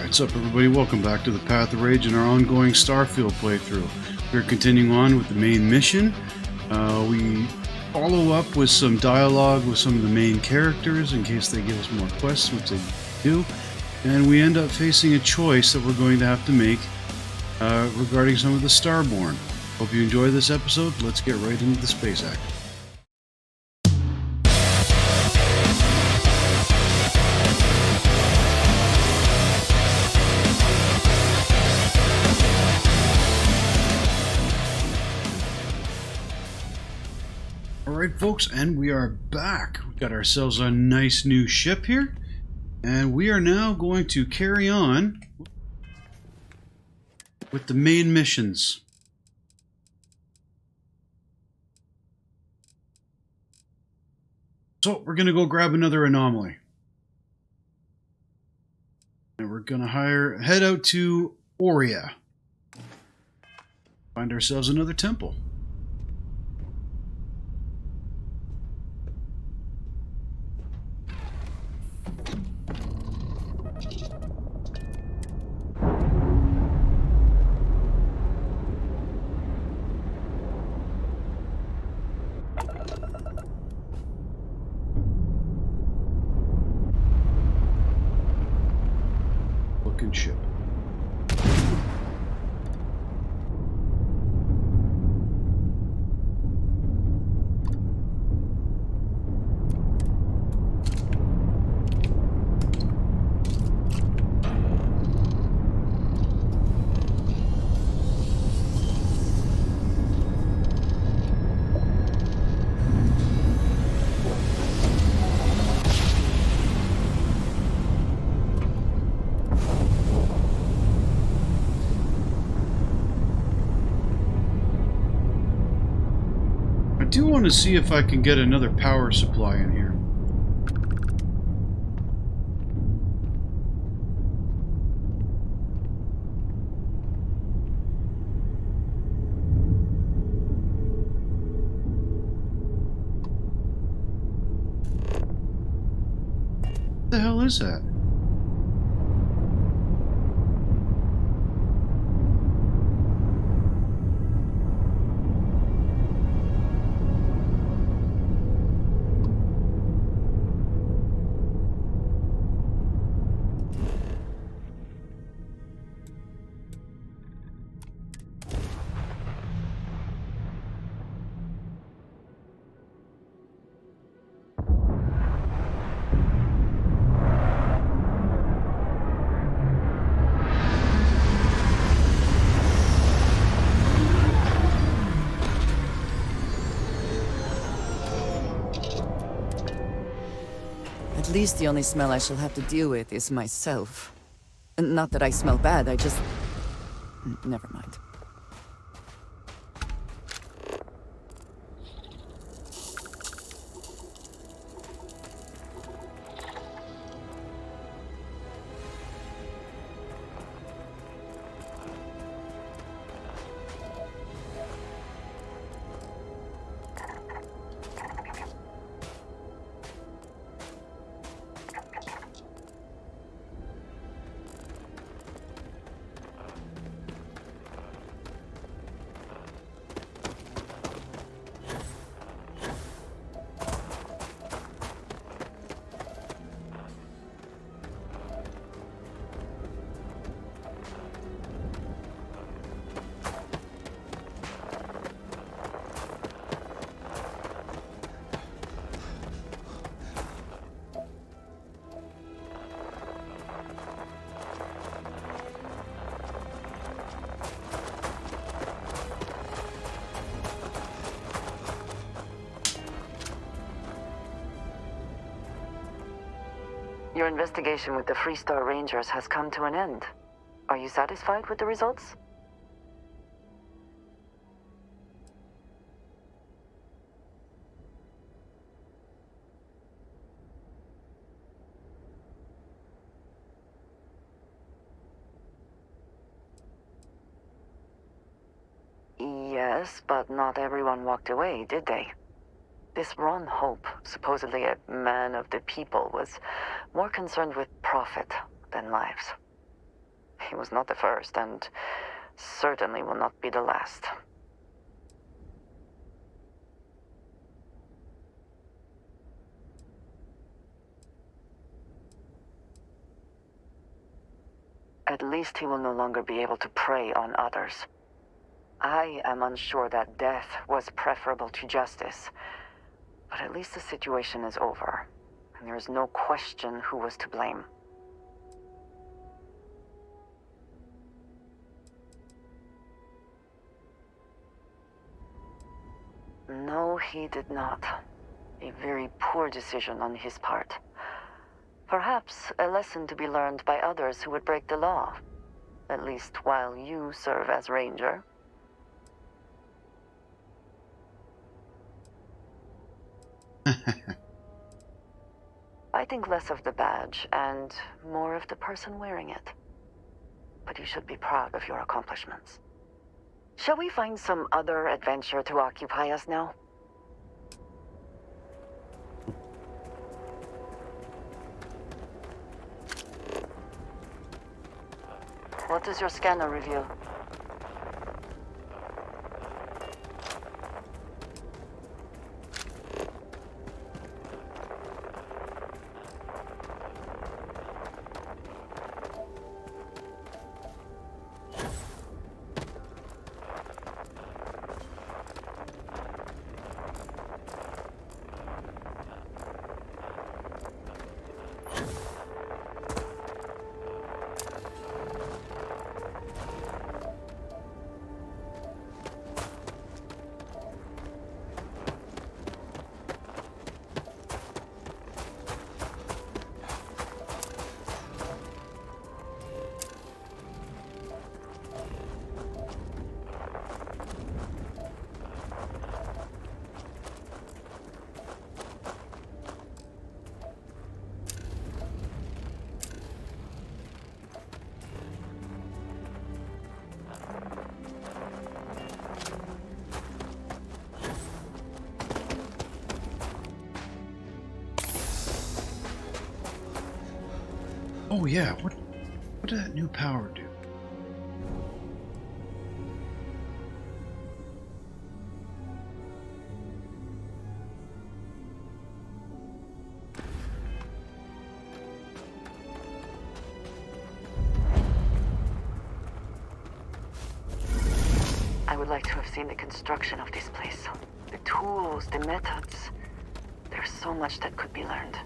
What's up, everybody? Welcome back to the Path of Rage and our ongoing Starfield playthrough. We're continuing on with the main mission. We follow up with some dialogue with some of the main characters in case they give us more quests, which they do. And we end up facing a choice that we're going to have to make regarding some of the Starborn. Hope you enjoy this episode. Let's get right into the space act. Alright folks, and we are back. We got ourselves a nice new ship here, and we are now going to carry on with the main missions. So we're going to go grab another anomaly. And we're going to head out to Aurea. Find ourselves another temple. Ship. I do want to see if I can get another power supply in here. What the hell is that? At least the only smell I shall have to deal with is myself. Not that I smell bad, I just... Never mind. Your investigation with the Freestar Rangers has come to an end. Are you satisfied with the results? Yes, but not everyone walked away, did they? This Ron Hope, supposedly a man of the people, was more concerned with profit than lives. He was not the first, and certainly will not be the last. At least he will no longer be able to prey on others. I am unsure that death was preferable to justice, but at least the situation is over, and there is no question who was to blame. No, he did not. A very poor decision on his part. Perhaps a lesson to be learned by others who would break the law. At least while you serve as ranger. I think less of the badge and more of the person wearing it. But you should be proud of your accomplishments. Shall we find some other adventure to occupy us now? What does your scanner reveal? Oh yeah, what did that new power do? I would like to have seen the construction of this place. The tools, the methods. There's so much that could be learned.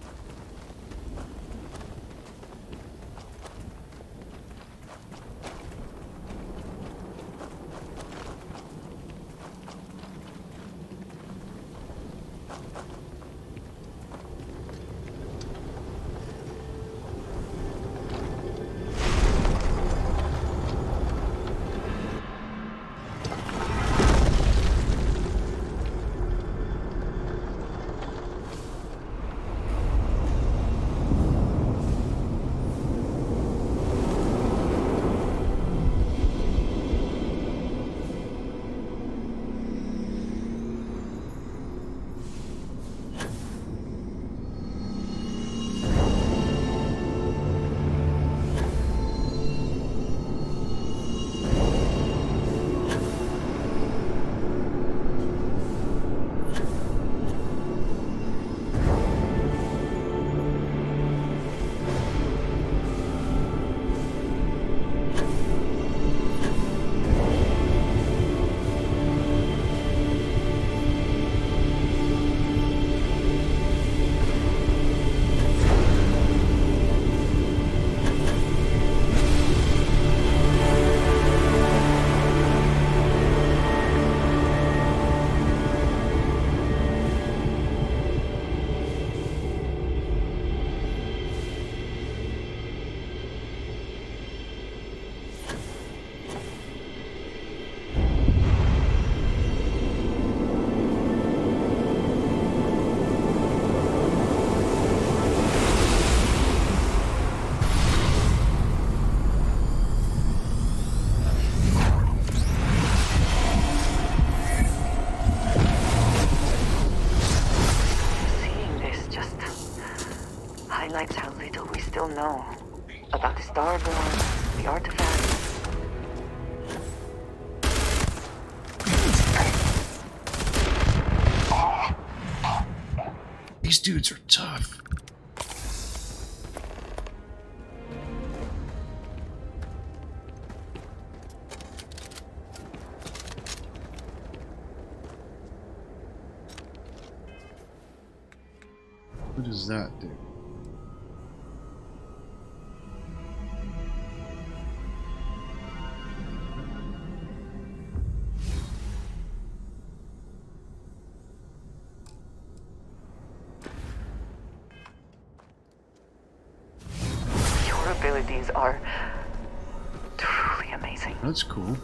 Highlights how little we still know about the Starborn, the artifacts. These dudes are tough. What does that do? Your abilities are truly amazing. That's cool.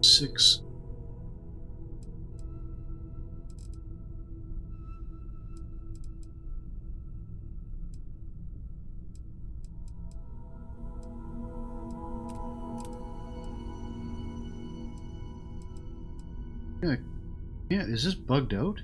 Six. Yeah, is this bugged out?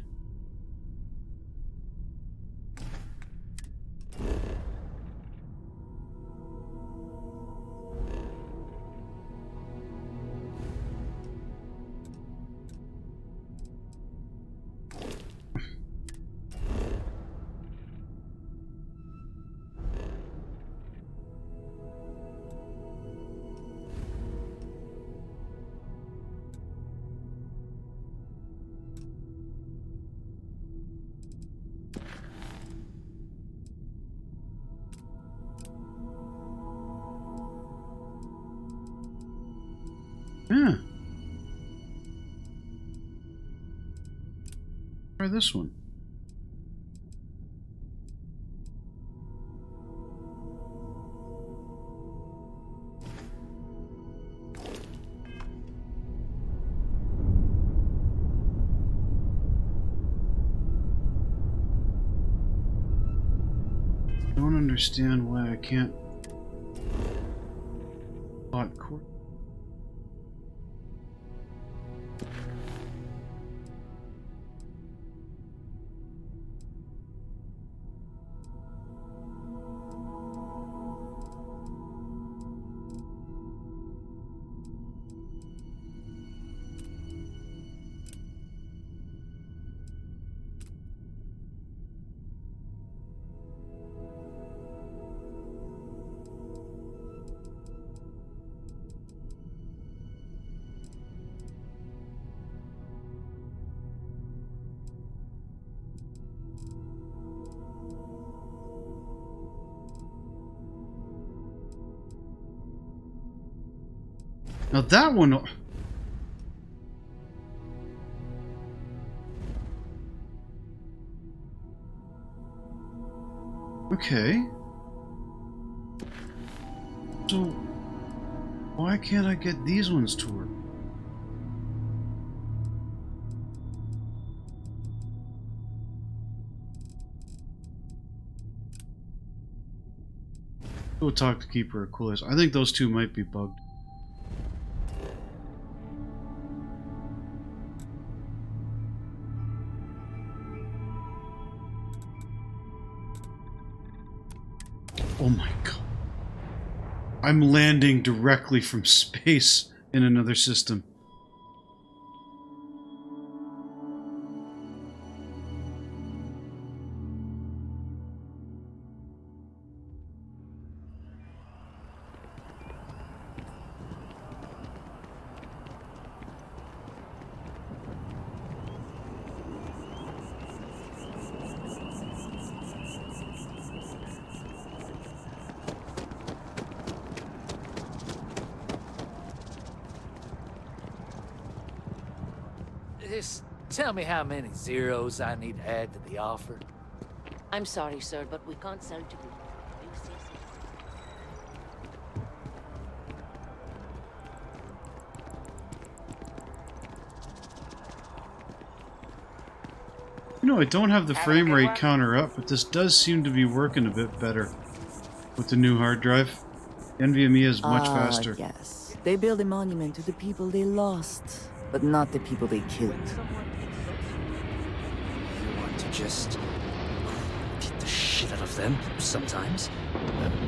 Yeah. Try this one. I don't understand why I can't plot court. Now that one... Okay. So, why can't I get these ones to work? Go talk to Keeper of Coolest. I think those two might be bugged. Oh my god. I'm landing directly from space in another system. Just tell me how many zeros I need to add to the offer. I'm sorry, sir, but we can't sell to you. You see, sir. You know, I don't have the Having a frame good rate one? counter up, but this does seem to be working a bit better with the new hard drive. NVMe is much faster. Yes. They build a monument to the people they lost, but not the people they killed. You want to just beat the shit out of them sometimes,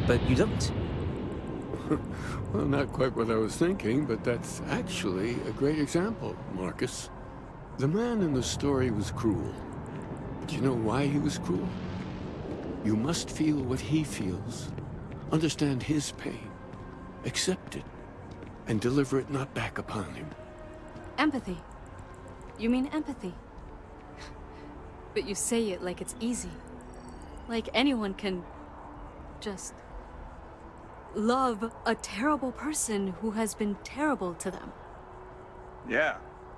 but you don't. Well, not quite what I was thinking, but that's actually a great example, Marcus. The man in the story was cruel. Do you know why he was cruel? You must feel what he feels, understand his pain, accept it, and deliver it not back upon him. Empathy. You mean empathy? But you say it like it's easy. Like anyone can just love a terrible person who has been terrible to them. Yeah,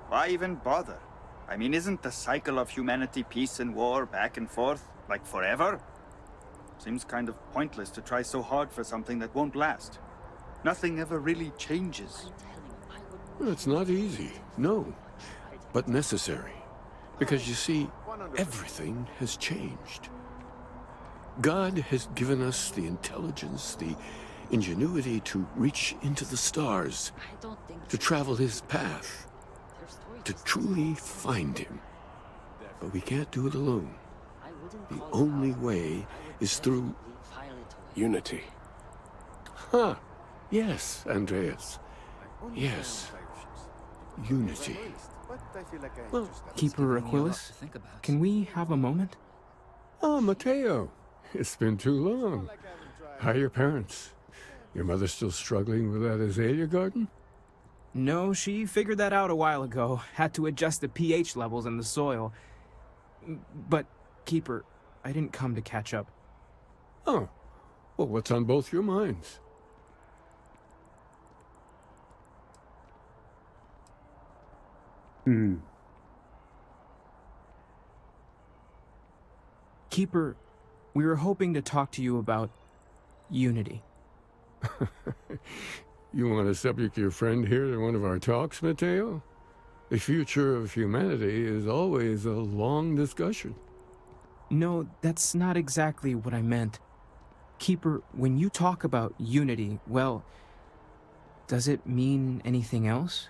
why even bother? I mean, isn't the cycle of humanity peace and war back and forth, like forever? Seems kind of pointless to try so hard for something that won't last. Nothing ever really changes. It's not easy, no, but necessary. Because you see, everything has changed. God has given us the intelligence, the ingenuity to reach into the stars, to travel his path, to truly find him. But we can't do it alone. The only way is through unity. Huh. Yes, Andreas. Yes. Unity. Well, Keeper Aquilus, can we have a moment? Oh, Matteo. It's been too long. How are your parents? Your mother still struggling with that azalea garden? No, she figured that out a while ago. Had to adjust the pH levels in the soil. But, Keeper, I didn't come to catch up. Oh. Well, what's on both your minds? Keeper, we were hoping to talk to you about unity. You want to subject your friend here to one of our talks, Matteo? The future of humanity is always a long discussion. No, that's not exactly what I meant. Keeper, when you talk about unity, well, does it mean anything else?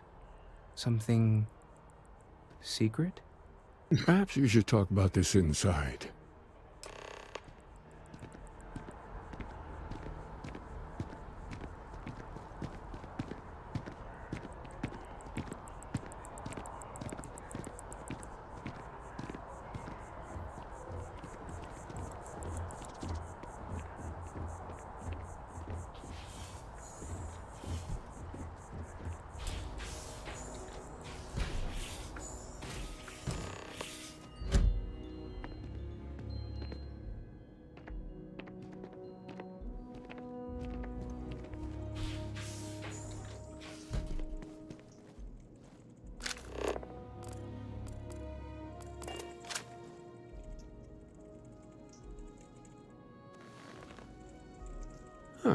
Something secret? Perhaps you should talk about this inside.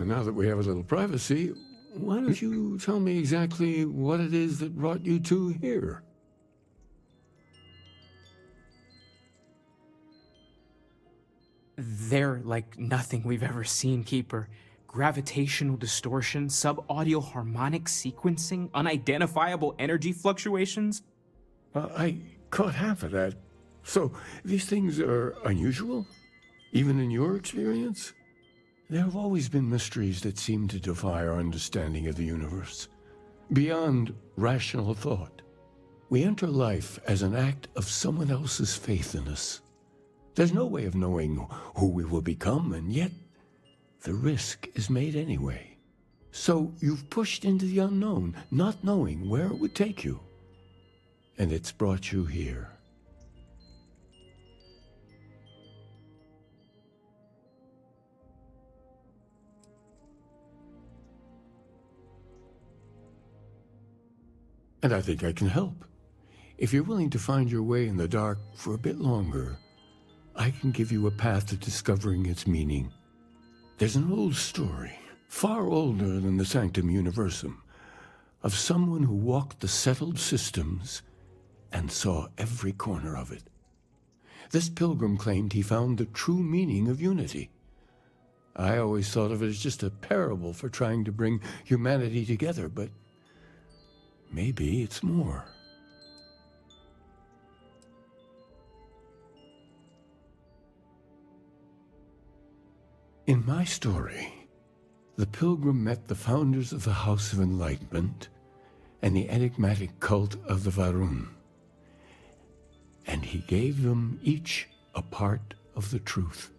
Now that we have a little privacy, why don't you tell me exactly what it is that brought you two here? They're like nothing we've ever seen, Keeper. Gravitational distortion, sub-audio harmonic sequencing, unidentifiable energy fluctuations. I caught half of that. So, these things are unusual? Even in your experience? There have always been mysteries that seem to defy our understanding of the universe. Beyond rational thought. We enter life as an act of someone else's faith in us. There's no way of knowing who we will become, and yet the risk is made anyway. So you've pushed into the unknown, not knowing where it would take you. And it's brought you here. And I think I can help. If you're willing to find your way in the dark for a bit longer, I can give you a path to discovering its meaning. There's an old story, far older than the Sanctum Universum, of someone who walked the settled systems and saw every corner of it. This pilgrim claimed he found the true meaning of unity. I always thought of it as just a parable for trying to bring humanity together, but maybe it's more. In my story, the pilgrim met the founders of the House of Enlightenment and the enigmatic cult of the Varun, and he gave them each a part of the truth.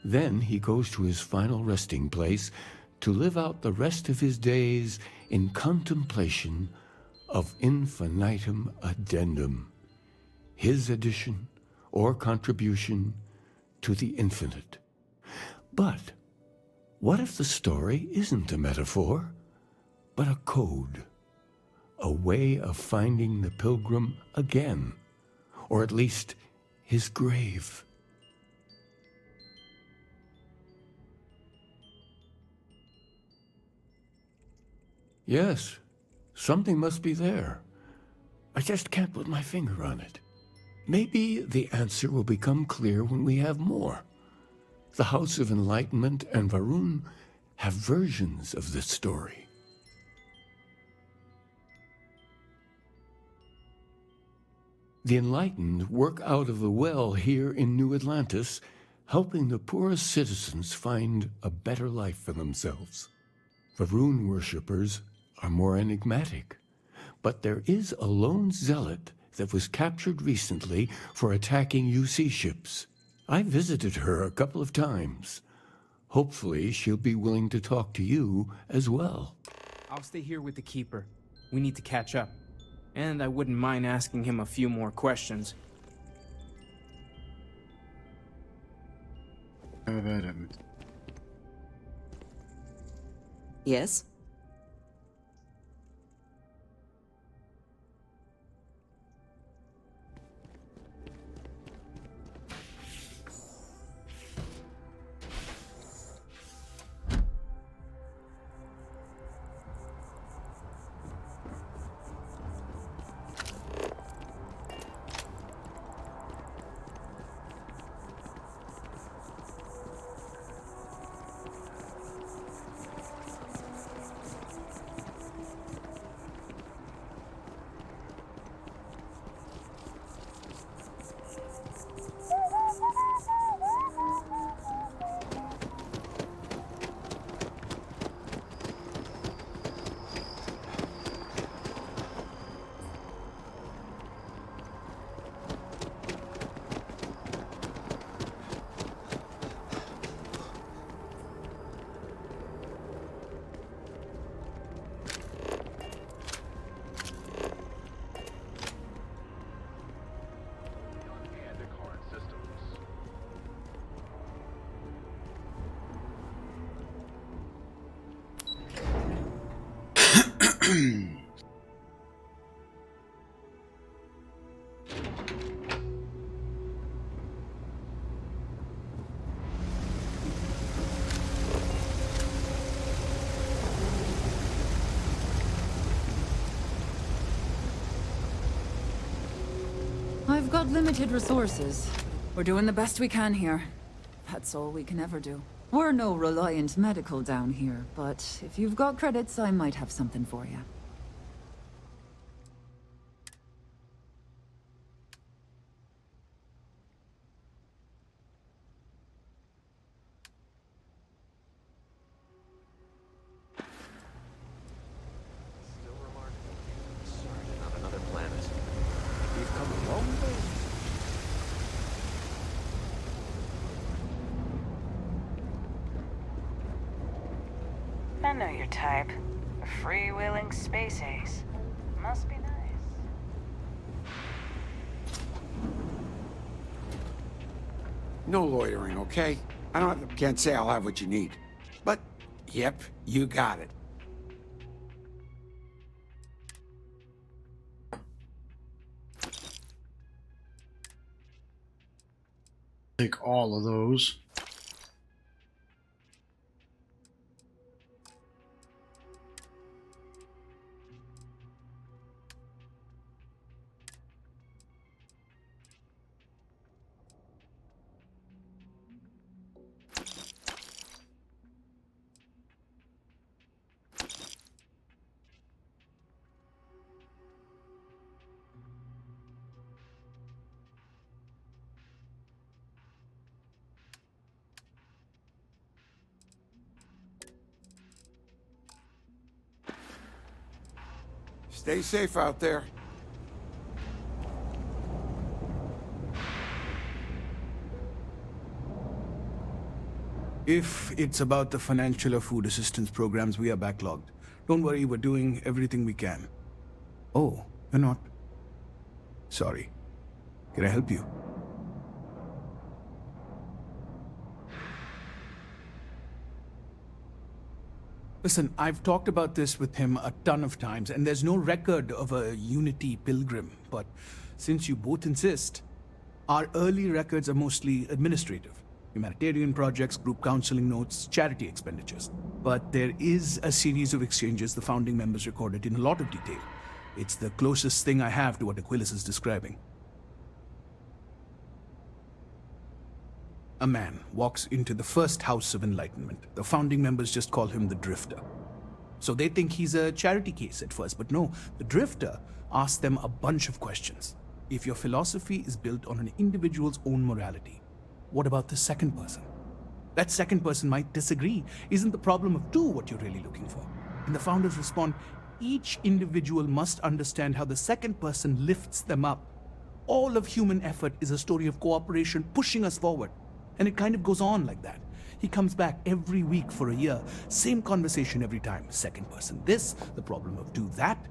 Then he goes to his final resting place to live out the rest of his days in contemplation of infinitum addendum, his addition or contribution to the infinite. But what if the story isn't a metaphor, but a code, a way of finding the pilgrim again, or at least his grave? Yes, something must be there. I just can't put my finger on it. Maybe the answer will become clear when we have more. The House of Enlightenment and Varun have versions of this story. The Enlightened work out of the well here in New Atlantis, helping the poorest citizens find a better life for themselves. Varun worshippers are more enigmatic, but there is a lone zealot that was captured recently for attacking UC ships. I visited her a couple of times. Hopefully she'll be willing to talk to you as well. I'll stay here with the Keeper. We need to catch up. And I wouldn't mind asking him a few more questions. Have at him. Yes? I've got limited resources. We're doing the best we can here. That's all we can ever do. We're no Reliant Medical down here, but if you've got credits, I might have something for you. Still remarkable. Started on another planet. We've come a long way. I know your type. A freewheeling space ace. Must be nice. No loitering, okay? Can't say I'll have what you need. But, yep, you got it. Take all of those. Stay safe out there. If it's about the financial or food assistance programs, we are backlogged. Don't worry, we're doing everything we can. Oh, you're not? Sorry. Can I help you? Listen, I've talked about this with him a ton of times, and there's no record of a Unity pilgrim. But since you both insist, our early records are mostly administrative. Humanitarian projects, group counseling notes, charity expenditures. But there is a series of exchanges the founding members recorded in a lot of detail. It's the closest thing I have to what Aquilus is describing. A man walks into the first house of enlightenment. The founding members just call him the Drifter. So they think he's a charity case at first, but no, the Drifter asks them a bunch of questions. If your philosophy is built on an individual's own morality, what about the second person? That second person might disagree. Isn't the problem of two what you're really looking for? And the founders respond, each individual must understand how the second person lifts them up. All of human effort is a story of cooperation pushing us forward. And it kind of goes on like that. He comes back every week for a year. Same conversation every time. Second person this, the problem of two that.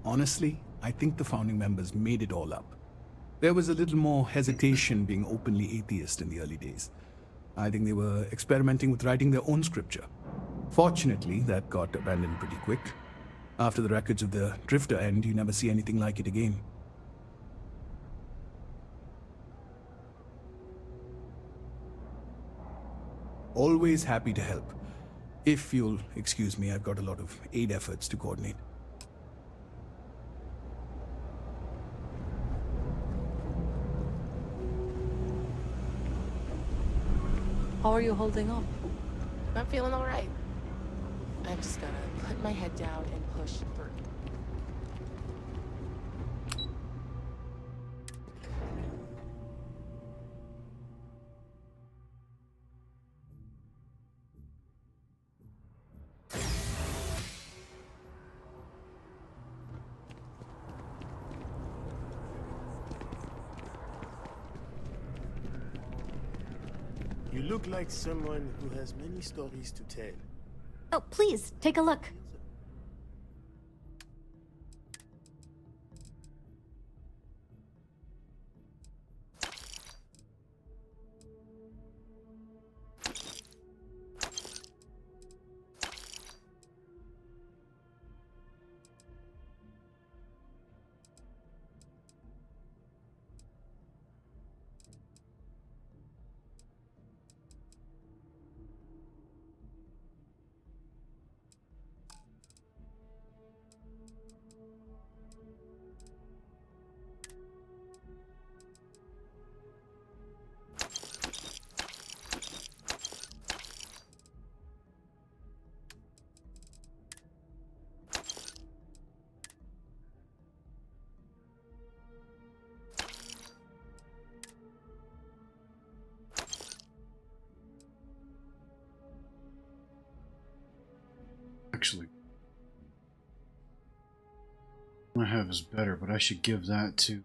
Honestly, I think the founding members made it all up. There was a little more hesitation being openly atheist in the early days. I think they were experimenting with writing their own scripture. Fortunately, that got abandoned pretty quick. After the records of the Drifter end, you never see anything like it again. Always happy to help. If you'll excuse me, I've got a lot of aid efforts to coordinate. How are you holding up? I'm feeling all right. I'm just gonna put my head down and push through. You look like someone who has many stories to tell. Oh, please, take a look. Actually, what I have is better, but I should give that to...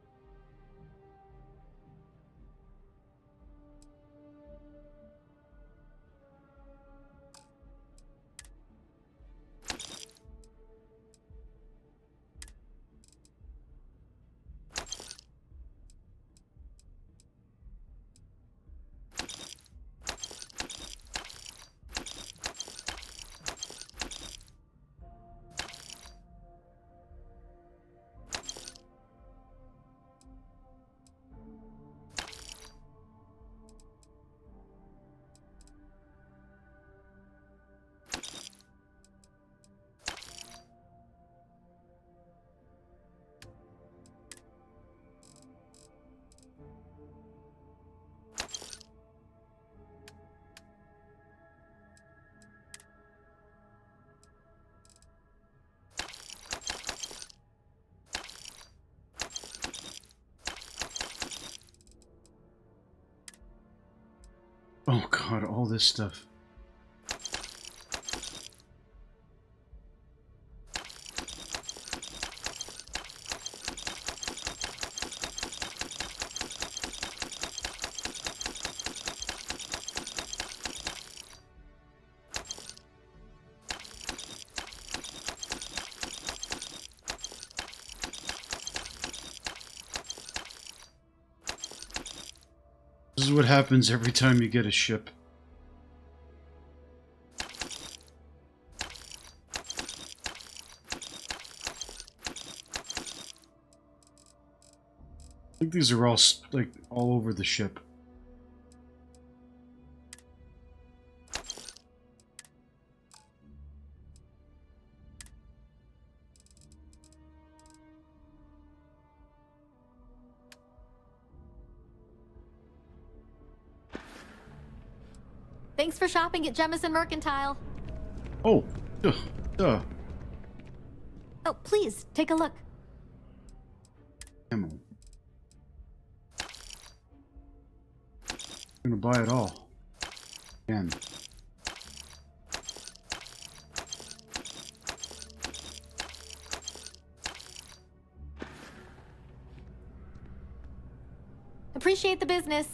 God, all this stuff. This is what happens every time you get a ship. I think these are all, like, all over the ship. Thanks for shopping at Jemison Mercantile. Oh, duh. Oh, please, take a look. Ammo. I'm gonna buy it all. Again. Appreciate the business.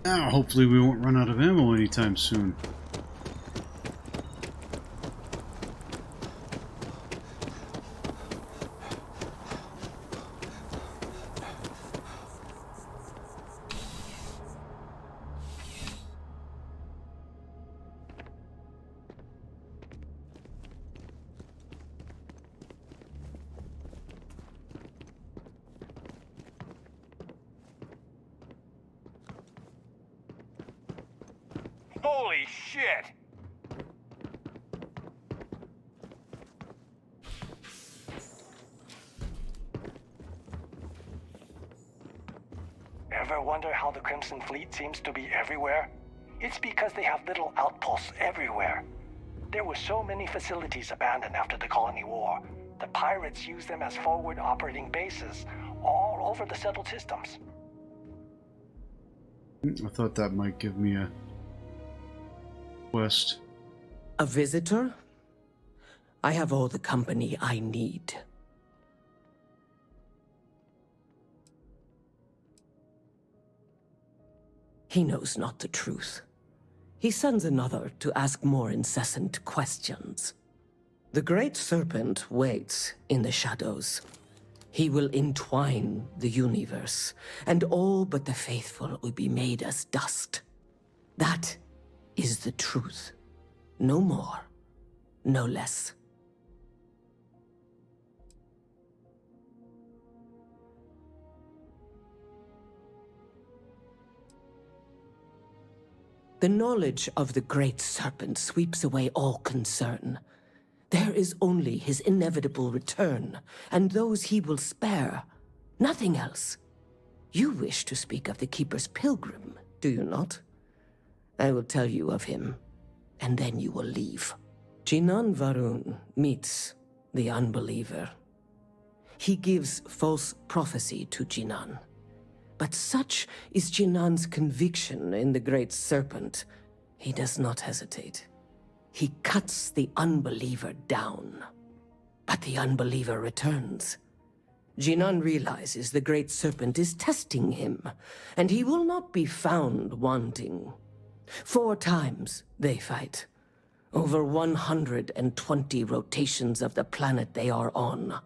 Now, hopefully we won't run out of ammo anytime soon. Holy shit! Ever wonder how the Crimson Fleet seems to be everywhere? It's because they have little outposts everywhere. There were so many facilities abandoned after the Colony War. The pirates used them as forward operating bases all over the settled systems. I thought that might give me a quest. A visitor? I have all the company I need. He knows not the truth. He sends another to ask more incessant questions. The Great Serpent waits in the shadows. He will entwine the universe, and all but the faithful will be made as dust. That is the truth. No more, no less. The knowledge of the Great Serpent sweeps away all concern. There is only his inevitable return, and those he will spare. Nothing else. You wish to speak of the Keeper's Pilgrim, do you not? I will tell you of him, and then you will leave. Jinan Varun meets the unbeliever. He gives false prophecy to Jinan. But such is Jinan's conviction in the Great Serpent, he does not hesitate. He cuts the unbeliever down. But the unbeliever returns. Jinan realizes the Great Serpent is testing him, and he will not be found wanting. 4 times they fight. Over 120 rotations of the planet they are on.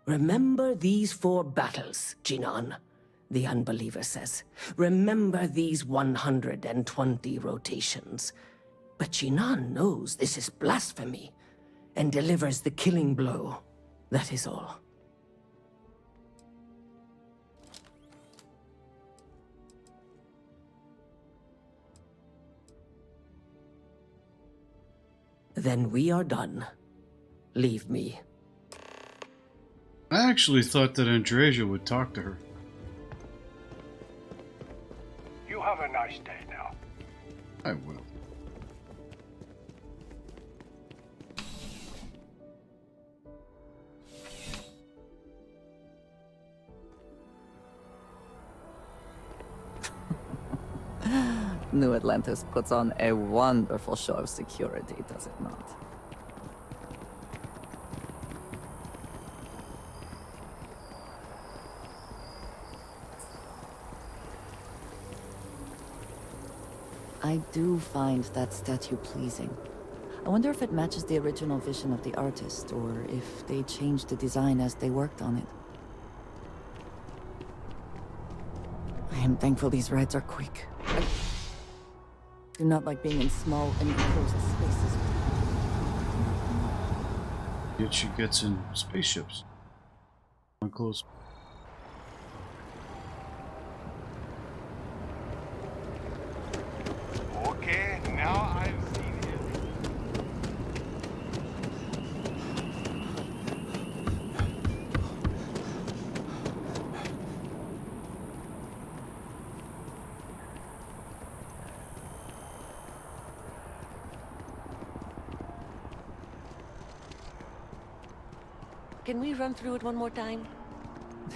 Remember these 4 battles, Jinan. The unbeliever says. Remember these 120 rotations. But Jinan knows this is blasphemy, and delivers the killing blow. That is all. Then we are done. Leave me. I actually thought that Andreja would talk to her. You have a nice day now. I will. New Atlantis puts on a wonderful show of security, does it not? I do find that statue pleasing. I wonder if it matches the original vision of the artist, or if they changed the design as they worked on it. I am thankful these rides are quick. I do not like being in small, enclosed spaces. Yet she gets in spaceships. Unclosed. Okay, now I've seen it. Can we run through it one more time?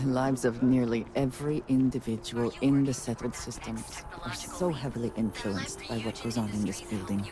The lives of nearly every individual in the settled systems are so heavily influenced by what goes on in this building.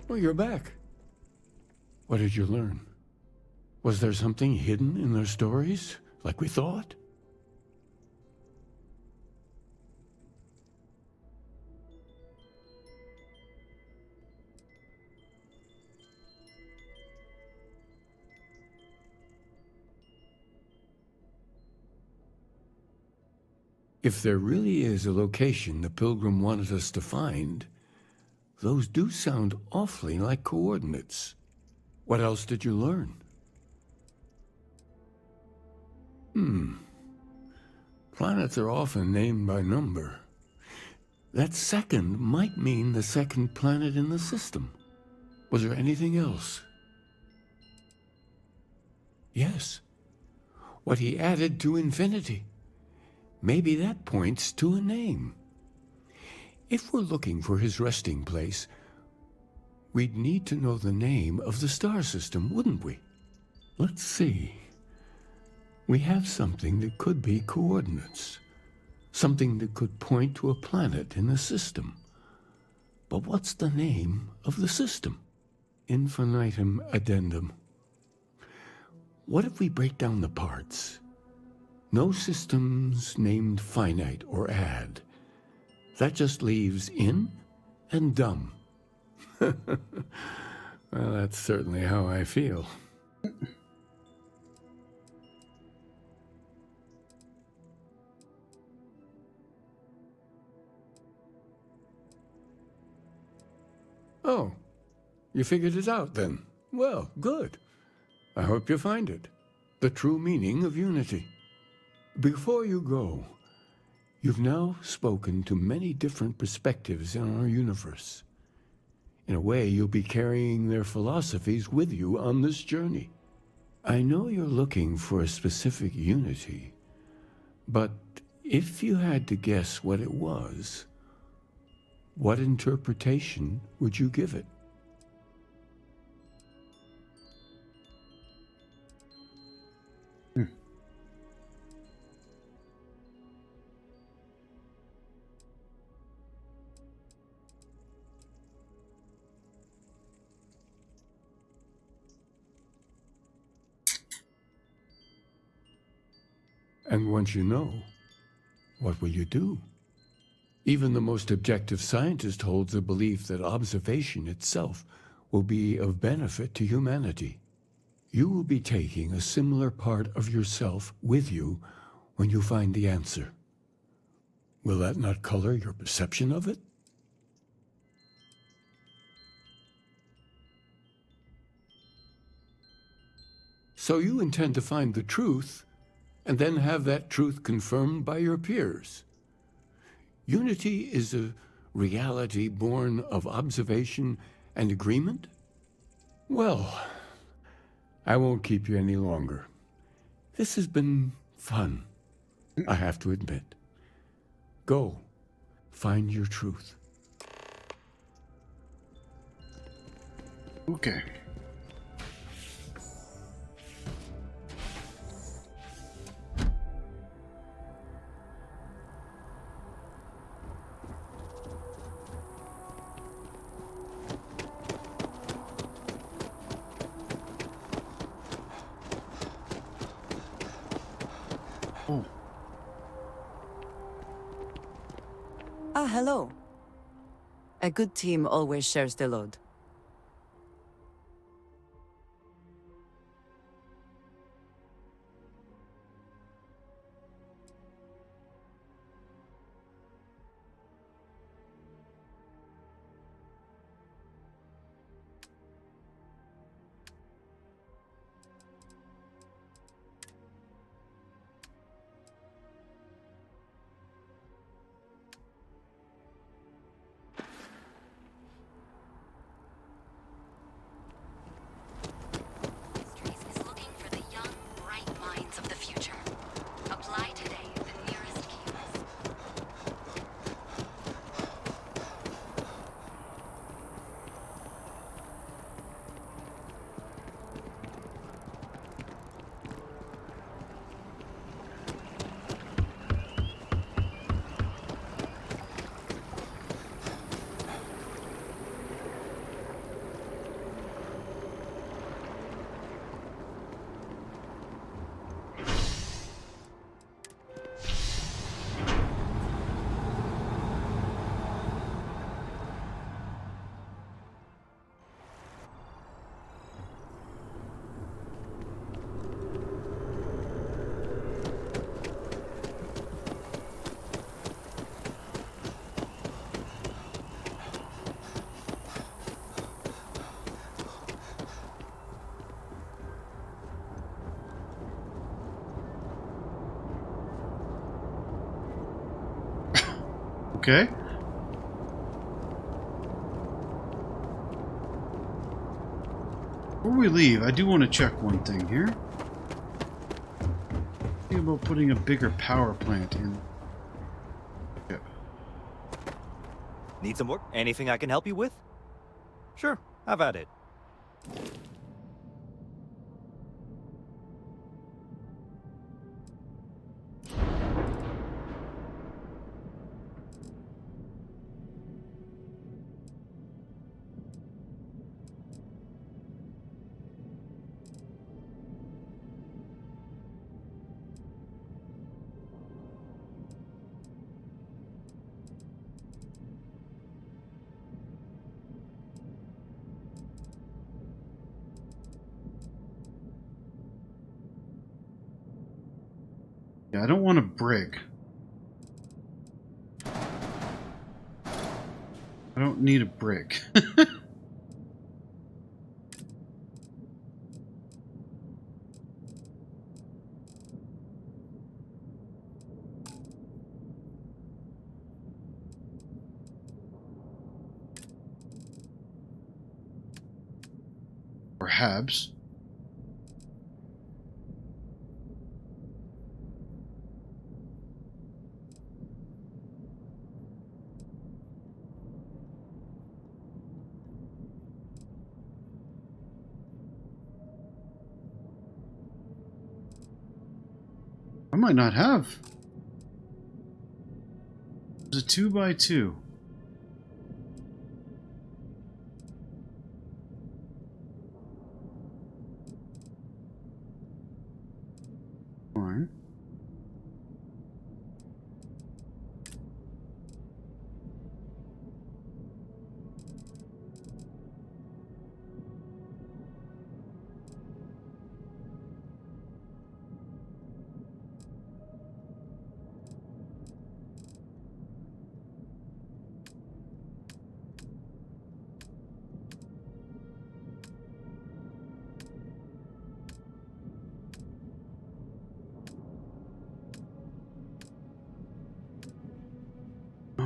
Well, you're back. What did you learn? Was there something hidden in their stories, like we thought? If there really is a location the Pilgrim wanted us to find, those do sound awfully like coordinates. What else did you learn? Planets are often named by number. That second might mean the second planet in the system. Was there anything else? Yes. What he added to infinity. Maybe that points to a name. If we're looking for his resting place, we'd need to know the name of the star system, wouldn't we? Let's see. We have something that could be coordinates. Something that could point to a planet in the system. But what's the name of the system? Infinitum addendum. What if we break down the parts? No systems named finite or add. That just leaves in and dumb. Well, that's certainly how I feel. Oh, you figured it out then? Well, good. I hope you find it. The true meaning of unity. Before you go, you've now spoken to many different perspectives in our universe. In a way, you'll be carrying their philosophies with you on this journey. I know you're looking for a specific unity, but if you had to guess what it was, what interpretation would you give it? And once you know, what will you do? Even the most objective scientist holds the belief that observation itself will be of benefit to humanity. You will be taking a similar part of yourself with you when you find the answer. Will that not color your perception of it? So you intend to find the truth and then have that truth confirmed by your peers. Unity is a reality born of observation and agreement? Well, I won't keep you any longer. This has been fun, I have to admit. Go, find your truth. Okay. Oh. Ah, hello. A good team always shares the load. Okay. Before we leave, I do want to check one thing here. Think about putting a bigger power plant in. Yeah. Need some work? Anything I can help you with? Sure, have at it. Yeah, I don't want a brick. I don't need a brick. Perhaps. I might not have. It's a 2x2. Fine.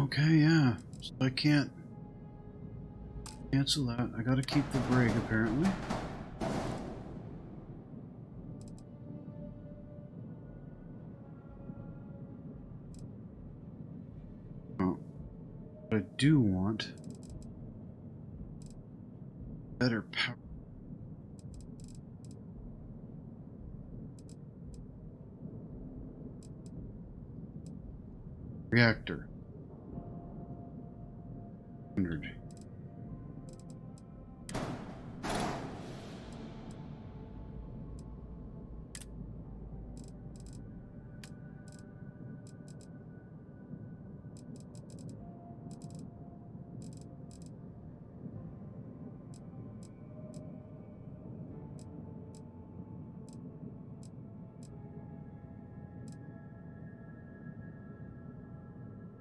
Okay, yeah. So I can't cancel that. I gotta keep the brig, apparently. Oh. But I do want better power. Reactor. 100.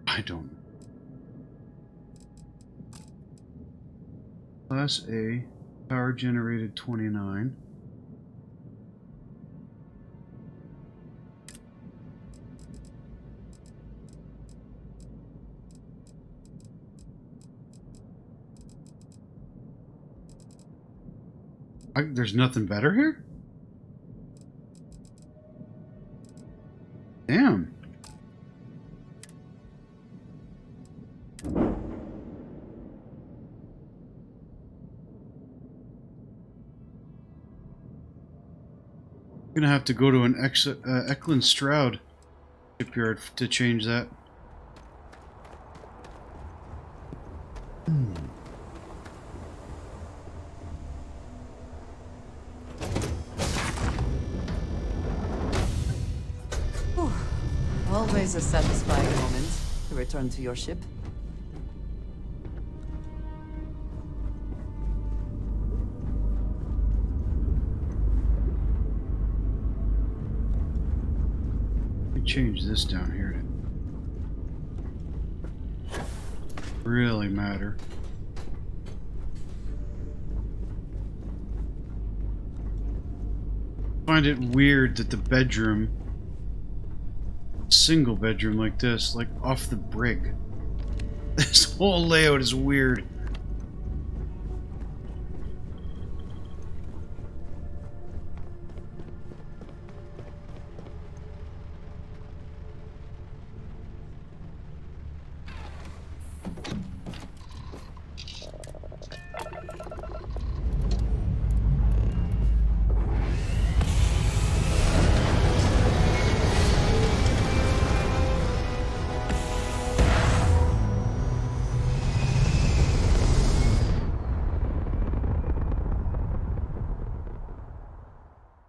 I don't know. Class A, power generated 29. There's nothing better here? Damn. I'm gonna have to go to an Eklund Stroud shipyard to change that. Always a satisfying moment to return to your ship. Let me change this down here to really matter. I find it weird that the bedroom, single bedroom like this, like off the brig. This whole layout is weird.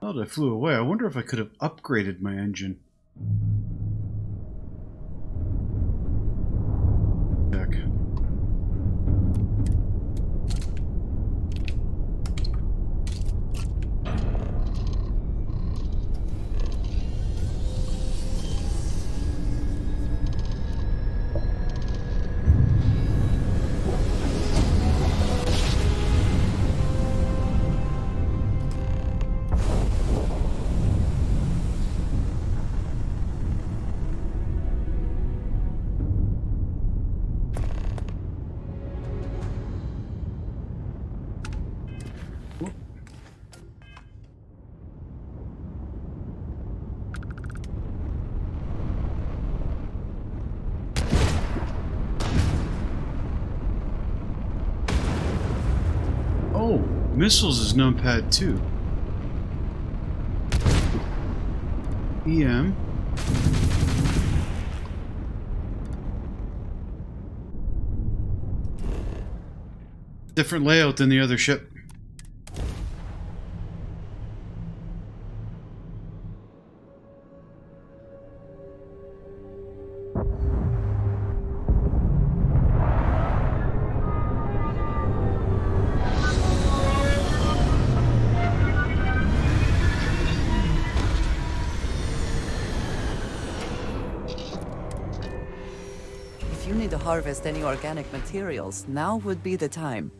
Oh, I flew away. I wonder if I could have upgraded my engine. Check. Oh, missiles is numpad 2. EM. Different layout than the other ship. If you need to harvest any organic materials, now would be the time.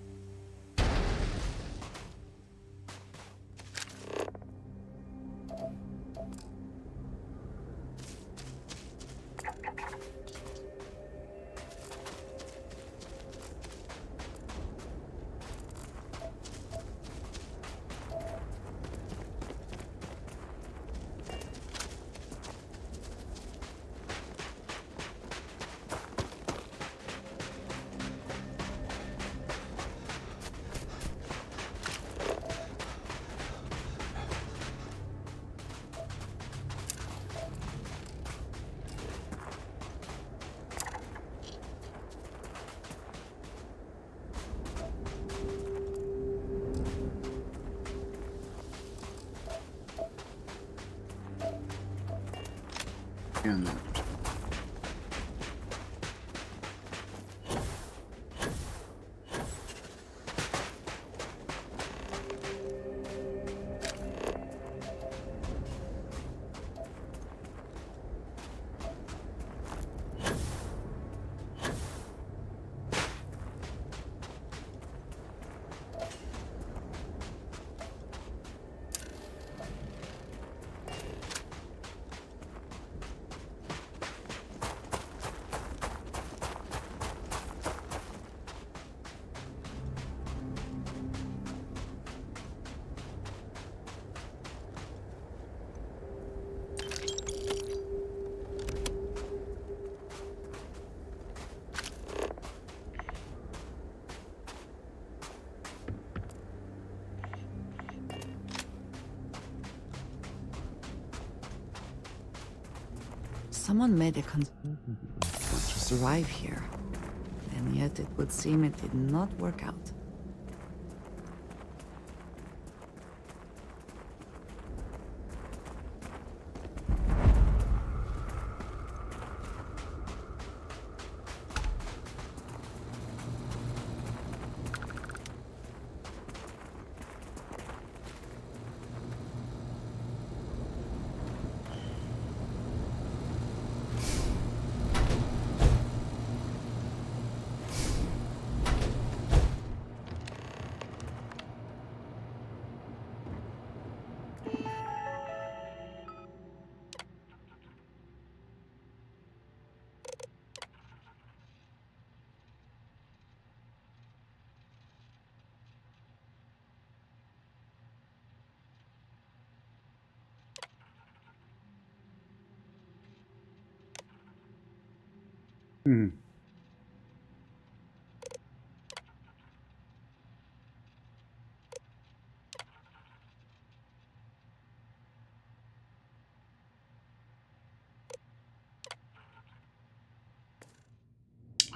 Again. Someone made a concerted effort to survive here, and yet it would seem it did not work out.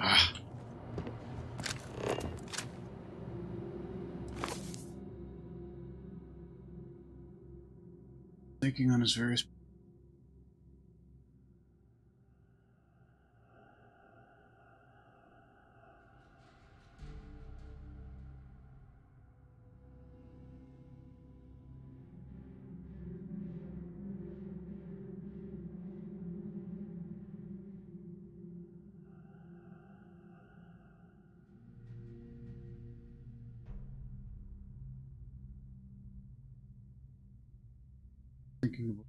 Ah. Thinking on his various. Thinking about.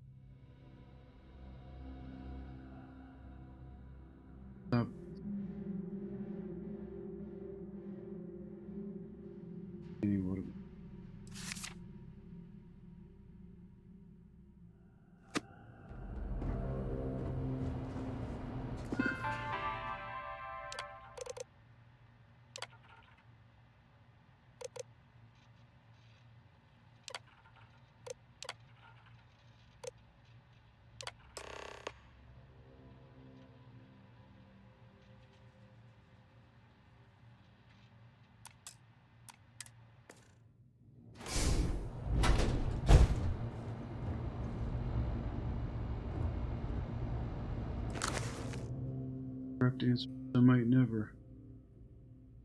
Correct answer. I might never.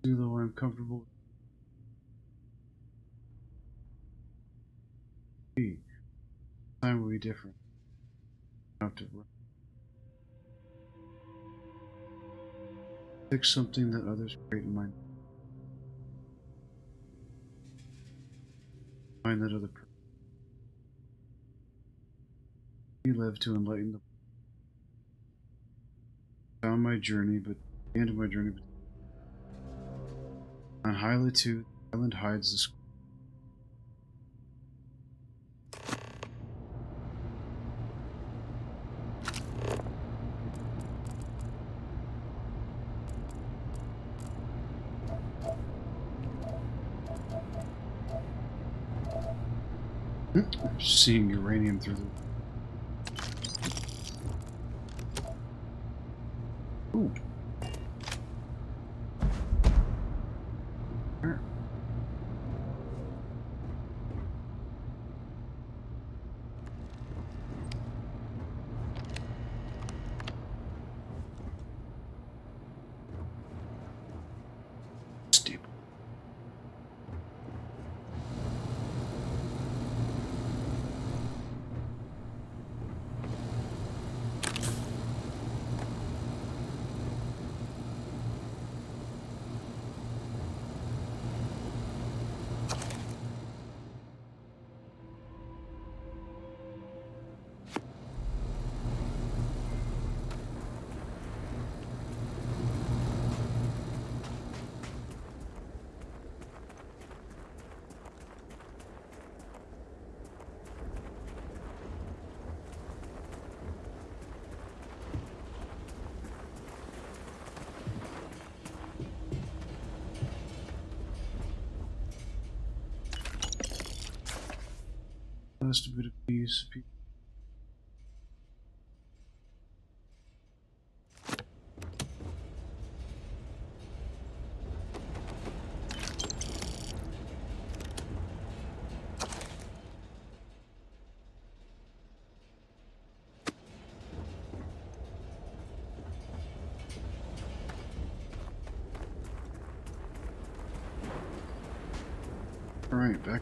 Though I'm comfortable. Time will be different. I have to fix something that others create in mind. Find that other person. You live to enlighten the. Found my journey, but the end of my journey. On high latitude, the island hides the school. I'm seeing uranium through the. Ooh. There. Last bit of peace. All right, back.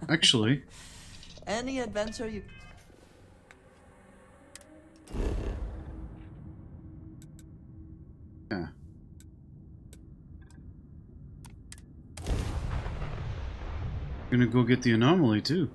Actually, Any adventure you... yeah. Gonna go get the anomaly too.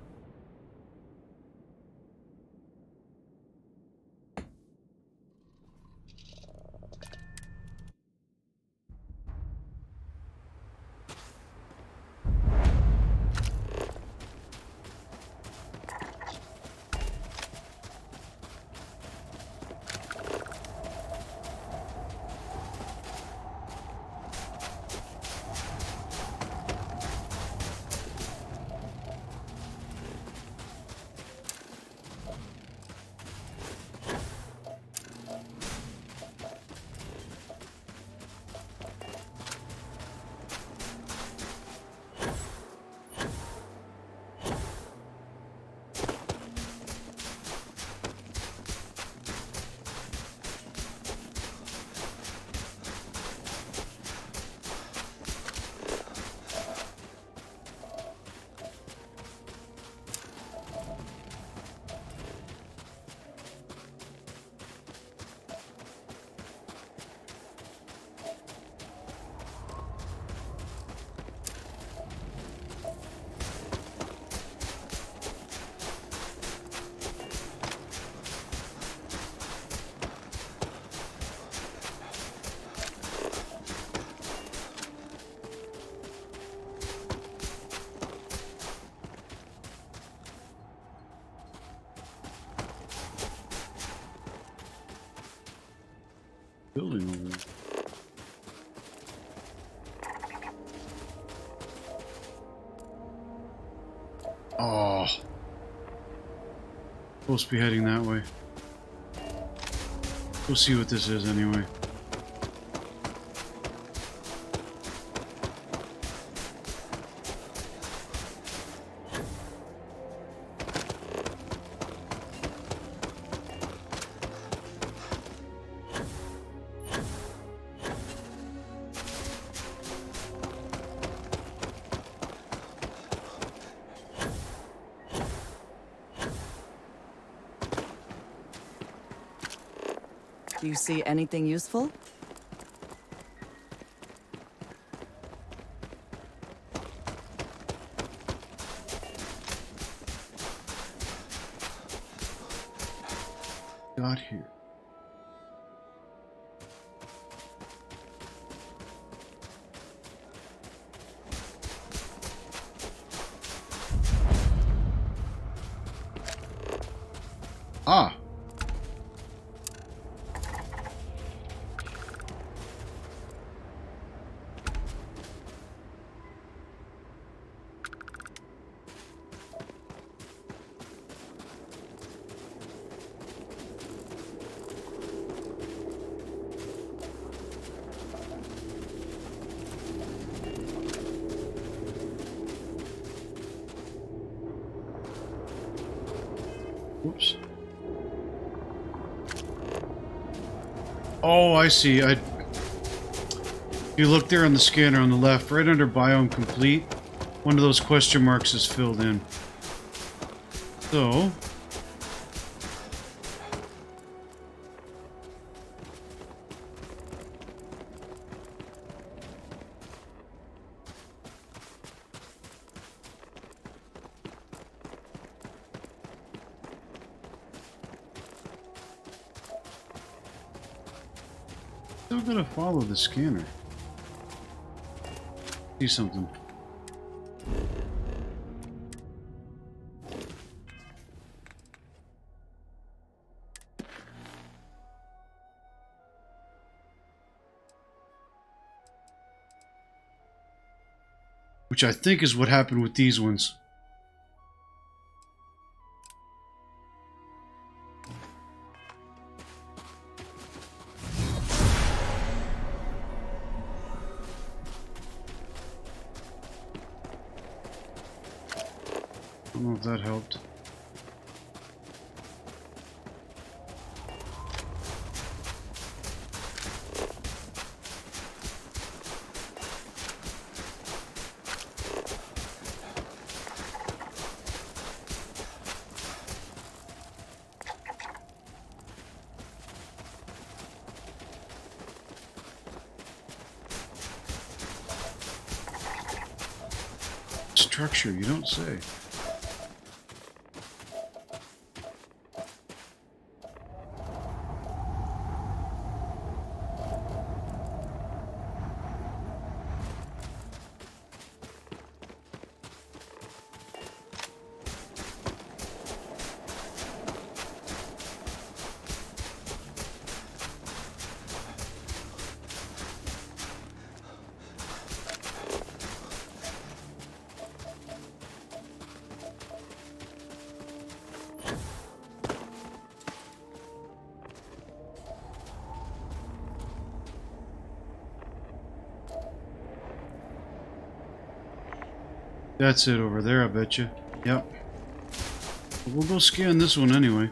Building over there. Oh. Supposed to be heading that way. We'll see what this is anyway. Do you see anything useful? Got here. Ah. Whoops. Oh, I see. You look there on the scanner on the left, right under biome complete, one of those question marks is filled in. So... Still gotta follow the scanner. See something. which I think is what happened with these ones. I don't know if that helped. Structure, you don't say. That's it over there, I bet you. Yep. But we'll go scan this one anyway.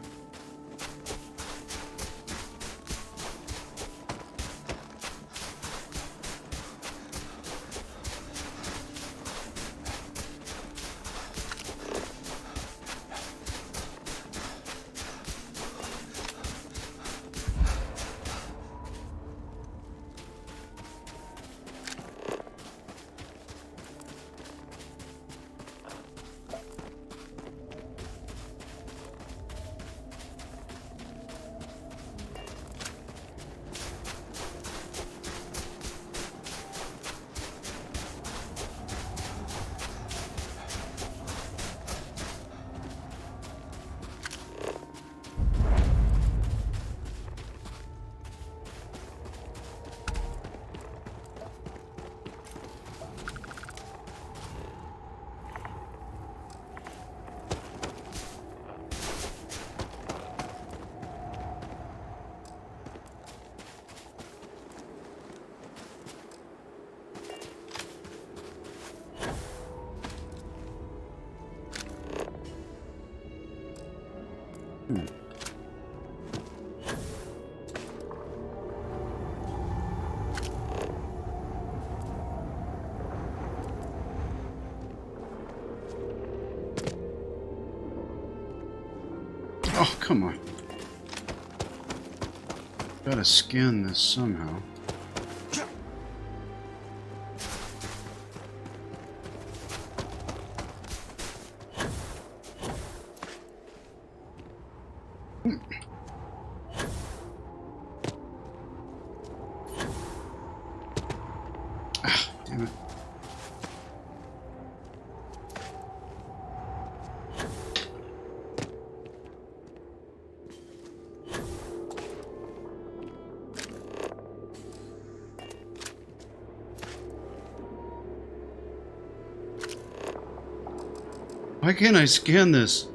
Oh, come on. Gotta scan this somehow. Ah, damn it. Why can't I scan this?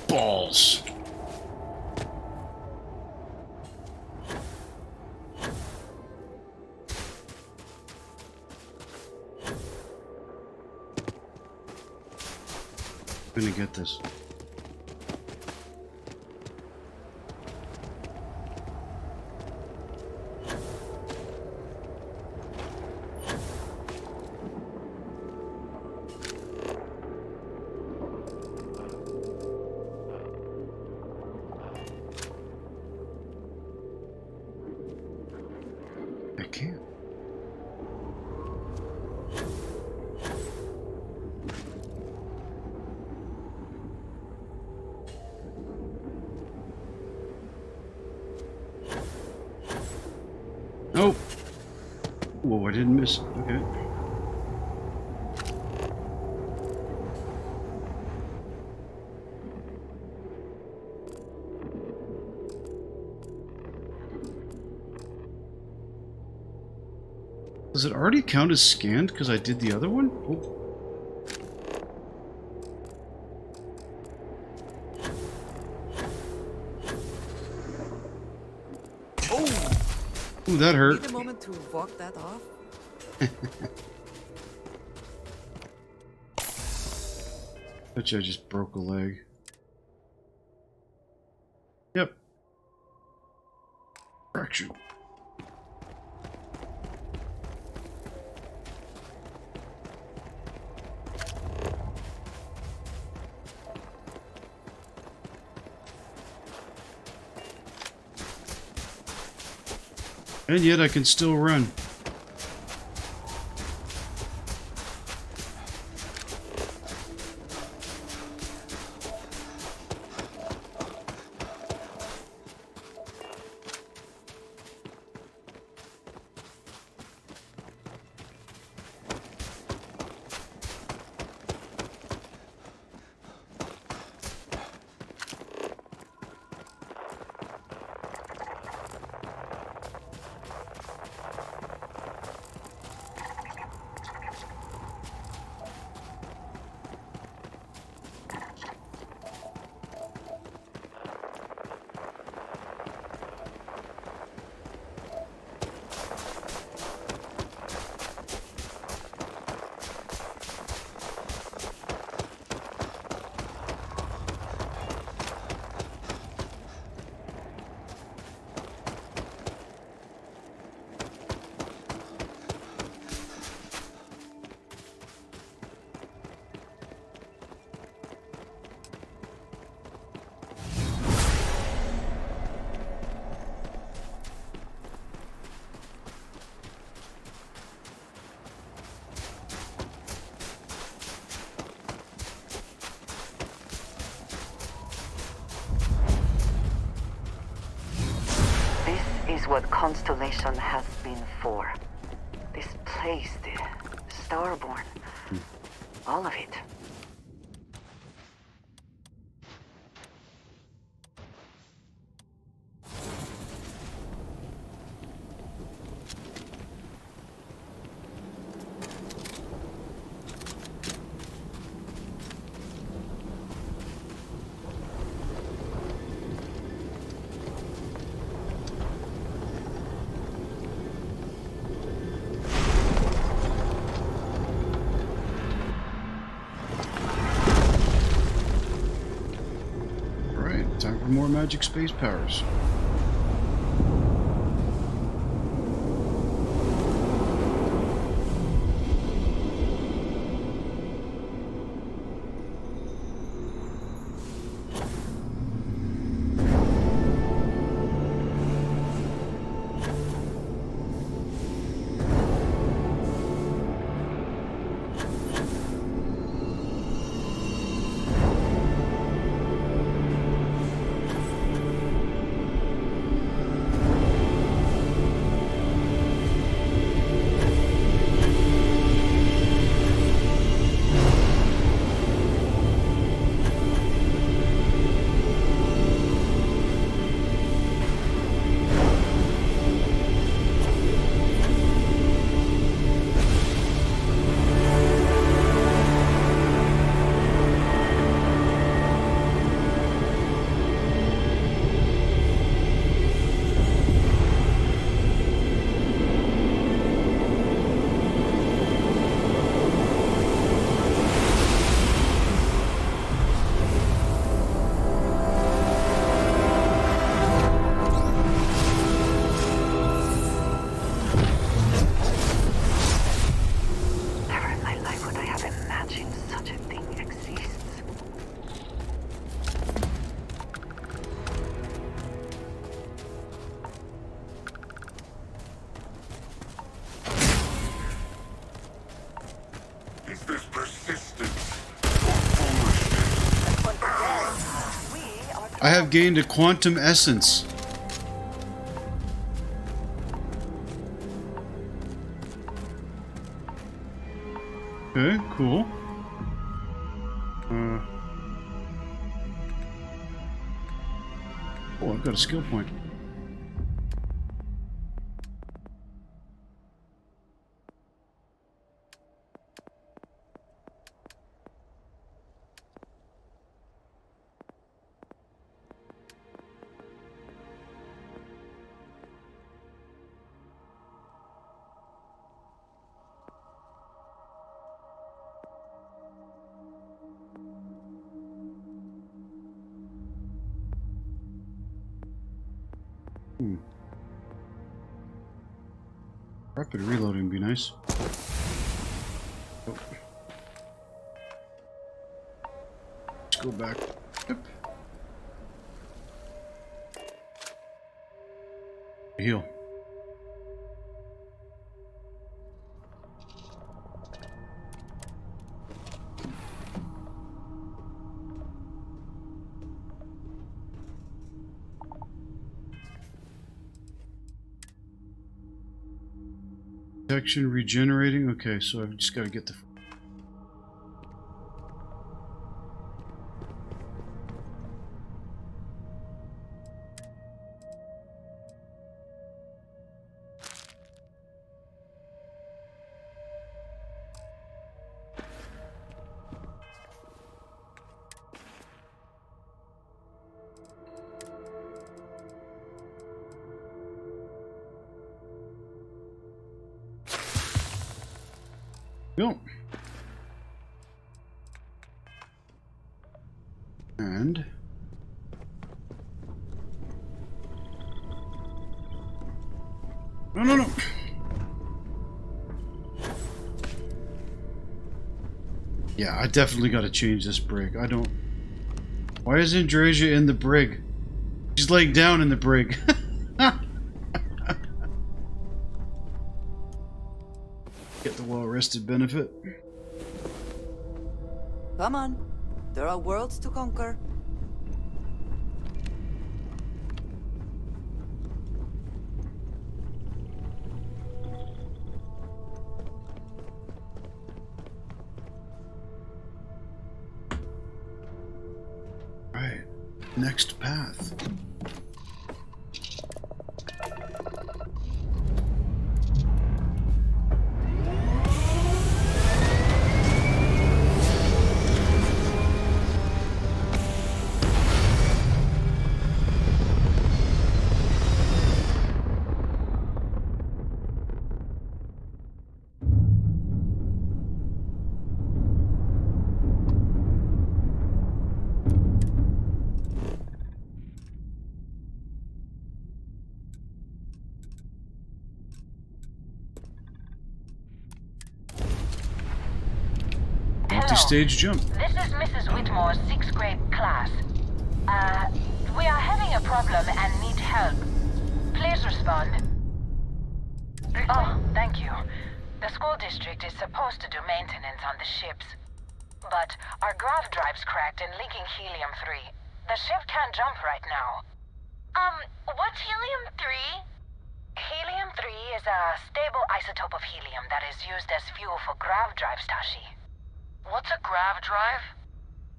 Balls. I'm gonna get this. I can't. Whoa, I didn't miss. Okay. Does it already count as scanned because I did the other one? Oh. Ooh, that hurt. Need a moment to walk that off. Bet you I just broke a leg. Yep. Fractured. And yet I can still run. Is what Constellation has been for. This place, the Starborn, all of it. Time for more magic space powers. I have gained a quantum essence. Okay, cool. Oh, I've got a skill point. Rapid reloading would be nice. Oh. Let's go back. Yep. Heal. Protection regenerating. Okay, so I've just got to get the. Go. And no. Yeah, I definitely got to change this brig. I don't. Why isn't Drasia in the brig? She's laying down in the brig. Get the well-rested benefit. Come on. There are worlds to conquer. Right. Next path. Multi-stage jump. This is Mrs. Whitmore's 6th grade class. We are having a problem and need help. Please respond. Oh, thank you. The school district is supposed to do maintenance on the ships. But our grav drive's cracked and leaking helium-3. The ship can't jump right now. What's helium-3? Helium-3 is a stable isotope of helium that is used as fuel for grav drives, Tashi. What's a grav drive?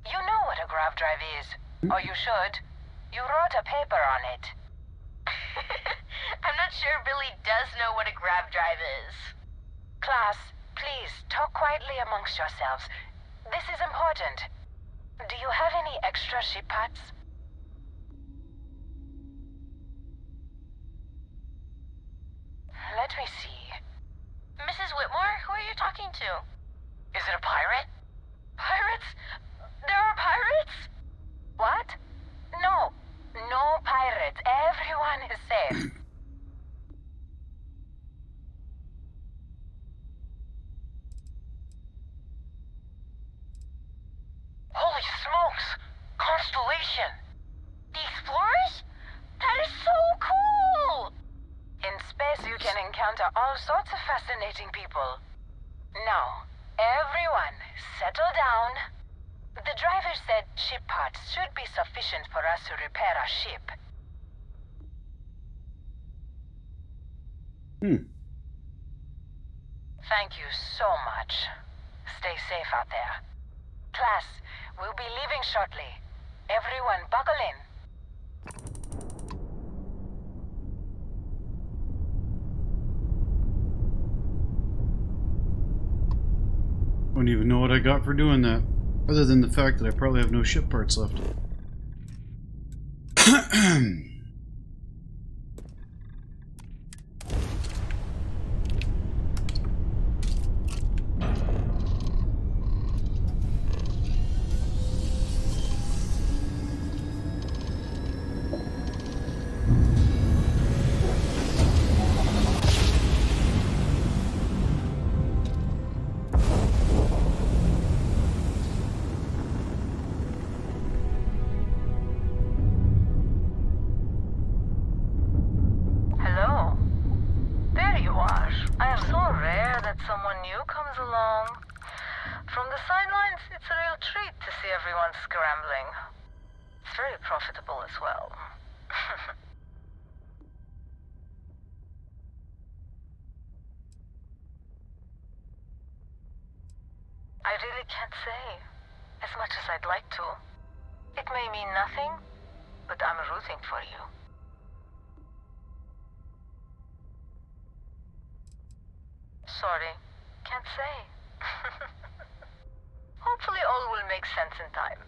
You know what a grav drive is. Or you should. You wrote a paper on it. I'm not sure Billy does know what a grav drive is. Class, please, talk quietly amongst yourselves. This is important. Do you have any extra ship parts? Let me see. Mrs. Whitmore, who are you talking to? Is it a pirate? Pirates? There are pirates? What? No. No pirates. Everyone is safe. Holy smokes! Constellation! The Explorers? That is so cool! In space you can encounter all sorts of fascinating people. Now, everyone, settle down. The driver said ship parts should be sufficient for us to repair our ship. Thank you so much. stay safe out there. Class, we'll be leaving shortly. Everyone buckle in. I don't even know what I got for doing that, other than the fact that I probably have no ship parts left. Hello? There you are. I am so rare that someone new comes along. From the sidelines, it's a real treat to see everyone scrambling. It's very profitable as well. I really can't say, as much as I'd like to. It may mean nothing, but I'm rooting for you. Sorry, can't say. Hopefully all will make sense in time.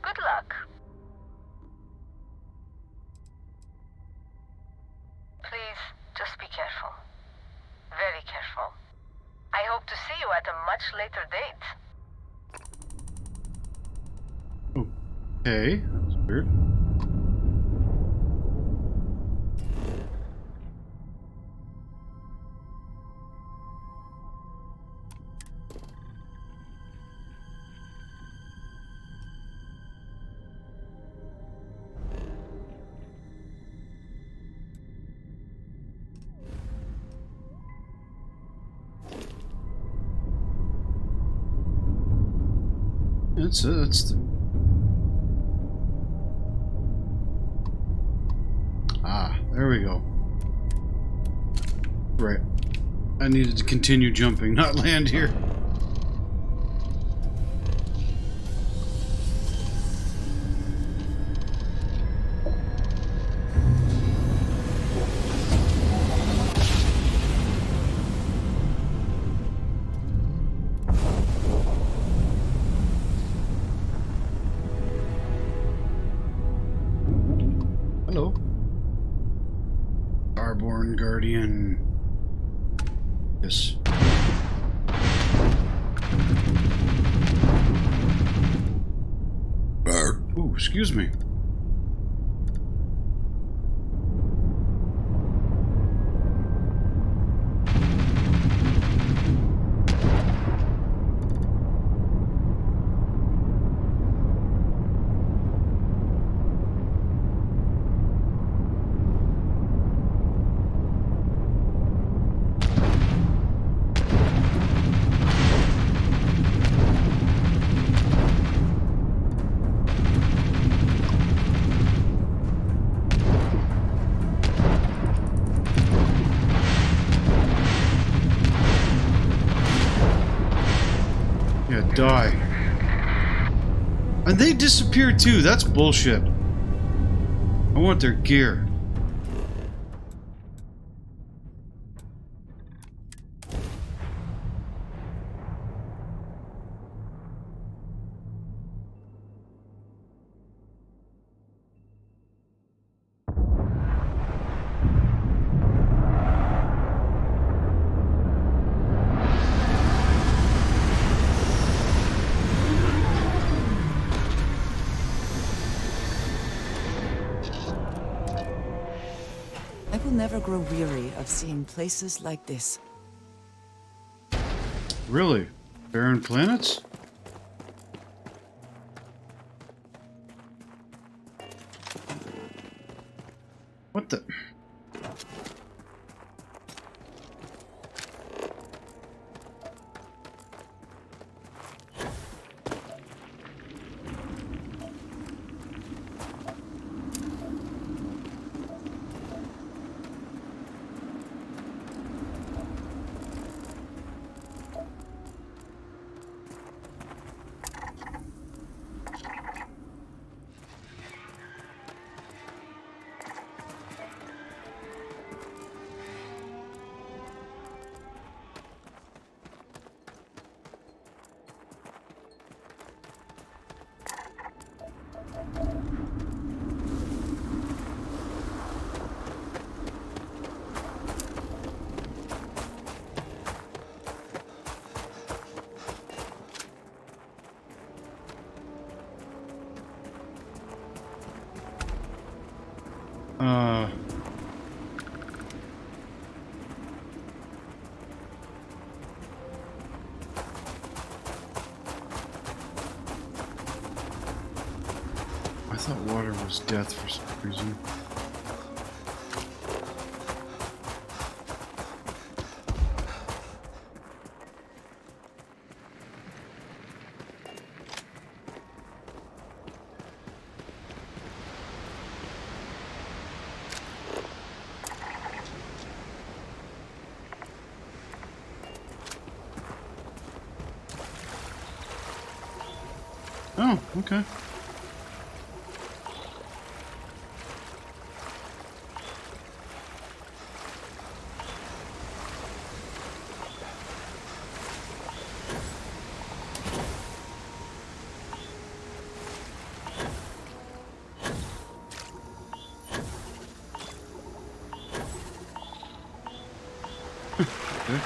Good luck. Please, just be careful. Very careful. I hope to see you at a much later date. Okay, that was weird. That's the... Ah, there we go. Right. I needed to continue jumping, not land here. Hello. Starborn Guardian. Yes. Ooh, excuse me. Yeah, die. And they disappeared too. That's bullshit. I want their gear. I will never grow weary of seeing places like this. Really? Barren planets? What the? I thought water was death for some reason. Oh, okay. Okay.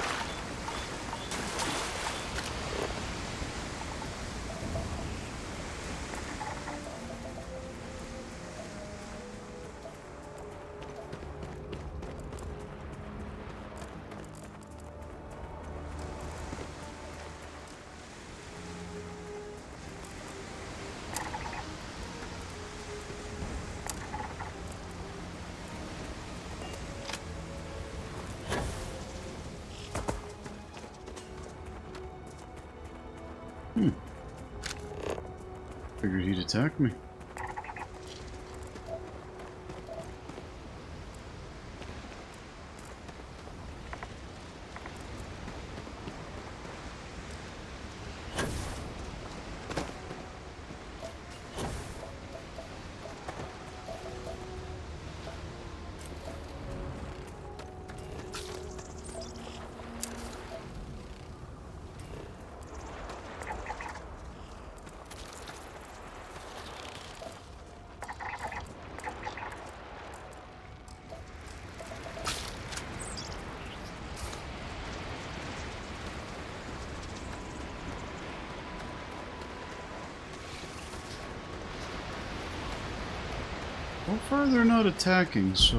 Figured he'd attack me. So far they're not attacking, so...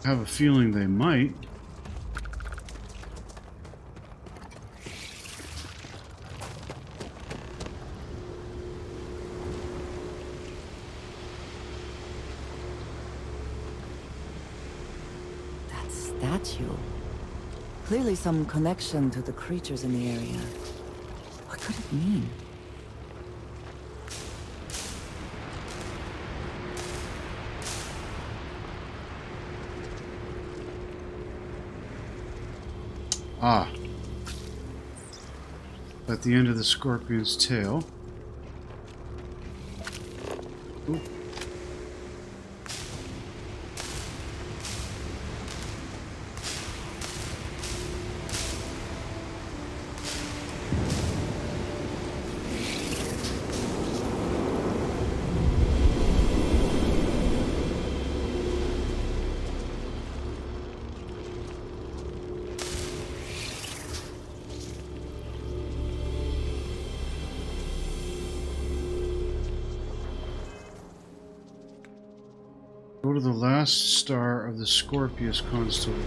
I have a feeling they might. That statue. Clearly some connection to the creatures in the area. What could it mean? Ah. At the end of the scorpion's tail. Ooh. Go to the last star of the Scorpius constellation.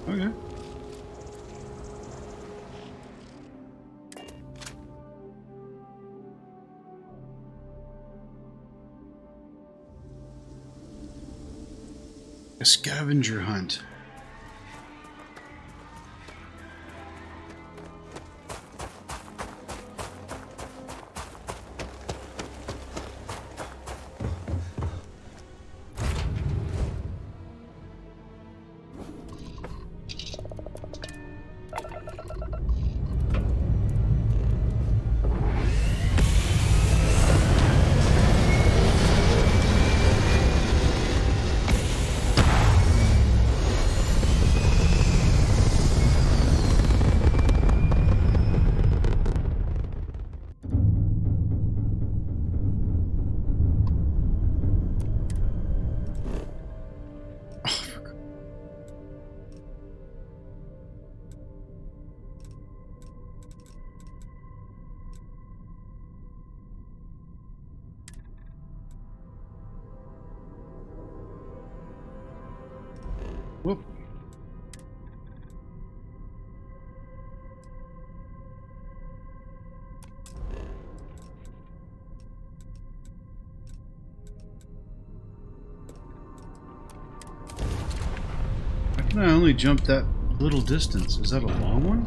Okay. A scavenger hunt. I only jumped that little distance. Is that a long one?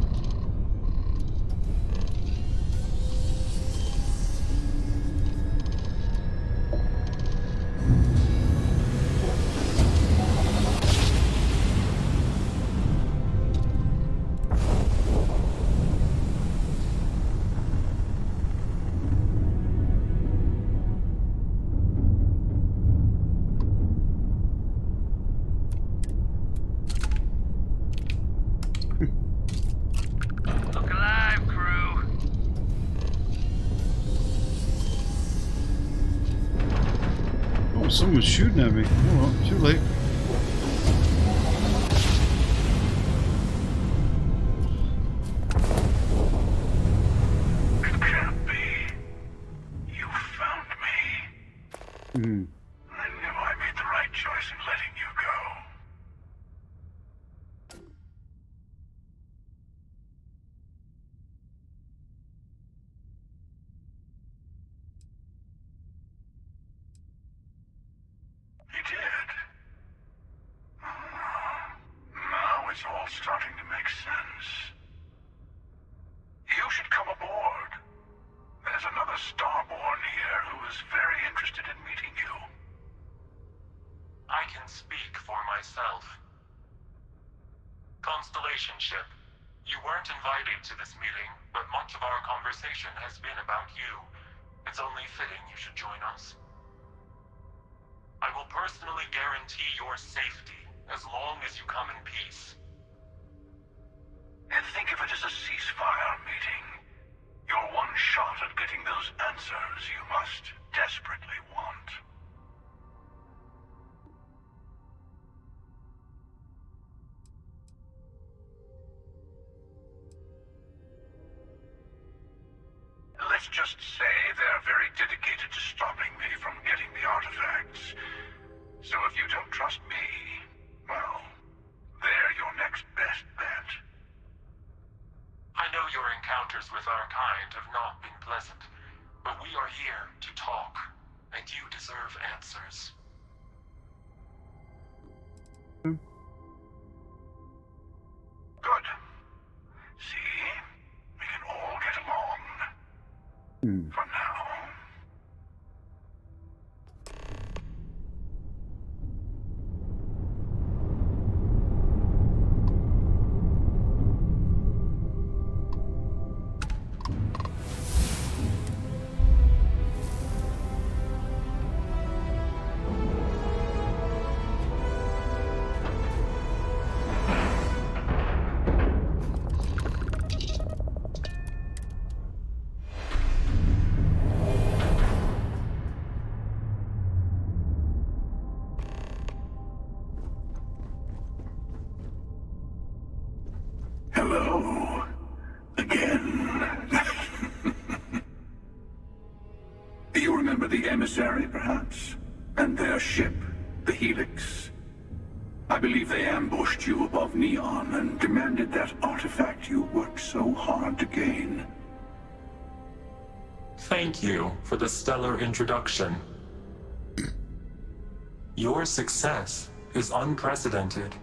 Look alive, crew. Oh, someone's shooting at me. Oh, well, too late. It can't be. You found me. Hmm. I knew I made the right choice in letting you go. You did. Now it's all starting to make sense. You should come aboard. There's another Starborn here who is very interested in meeting you. I can speak for myself. Constellation ship, you weren't invited to this meeting, but much of our conversation has been about you. It's only fitting you should join us. I will personally guarantee your safety as long as you come in peace. And think of it as a ceasefire meeting. Your one shot at getting those answers you must desperately want. Let's just say they're very dedicated to stopping me from getting the artifacts. So if you don't trust me, well, they're your next best bet. I know your encounters with our kind have not been pleasant, but we are here to talk, and you deserve answers. Good. See? We can all get along. For now. Hello. Again. You remember the emissary, perhaps? And their ship, the Helix? I believe they ambushed you above Neon and demanded that artifact you worked so hard to gain. Thank you for the stellar introduction. Your success is unprecedented.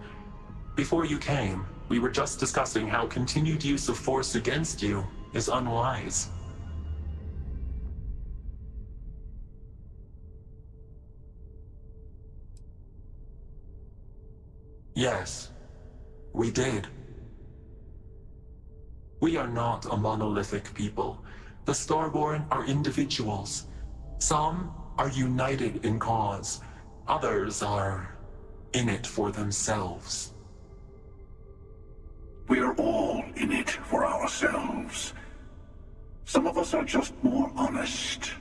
Before you came, we were just discussing how continued use of force against you is unwise. Yes, we did. We are not a monolithic people. The Starborn are individuals. Some are united in cause. Others are in it for themselves. We are all in it for ourselves. Some of us are just more honest.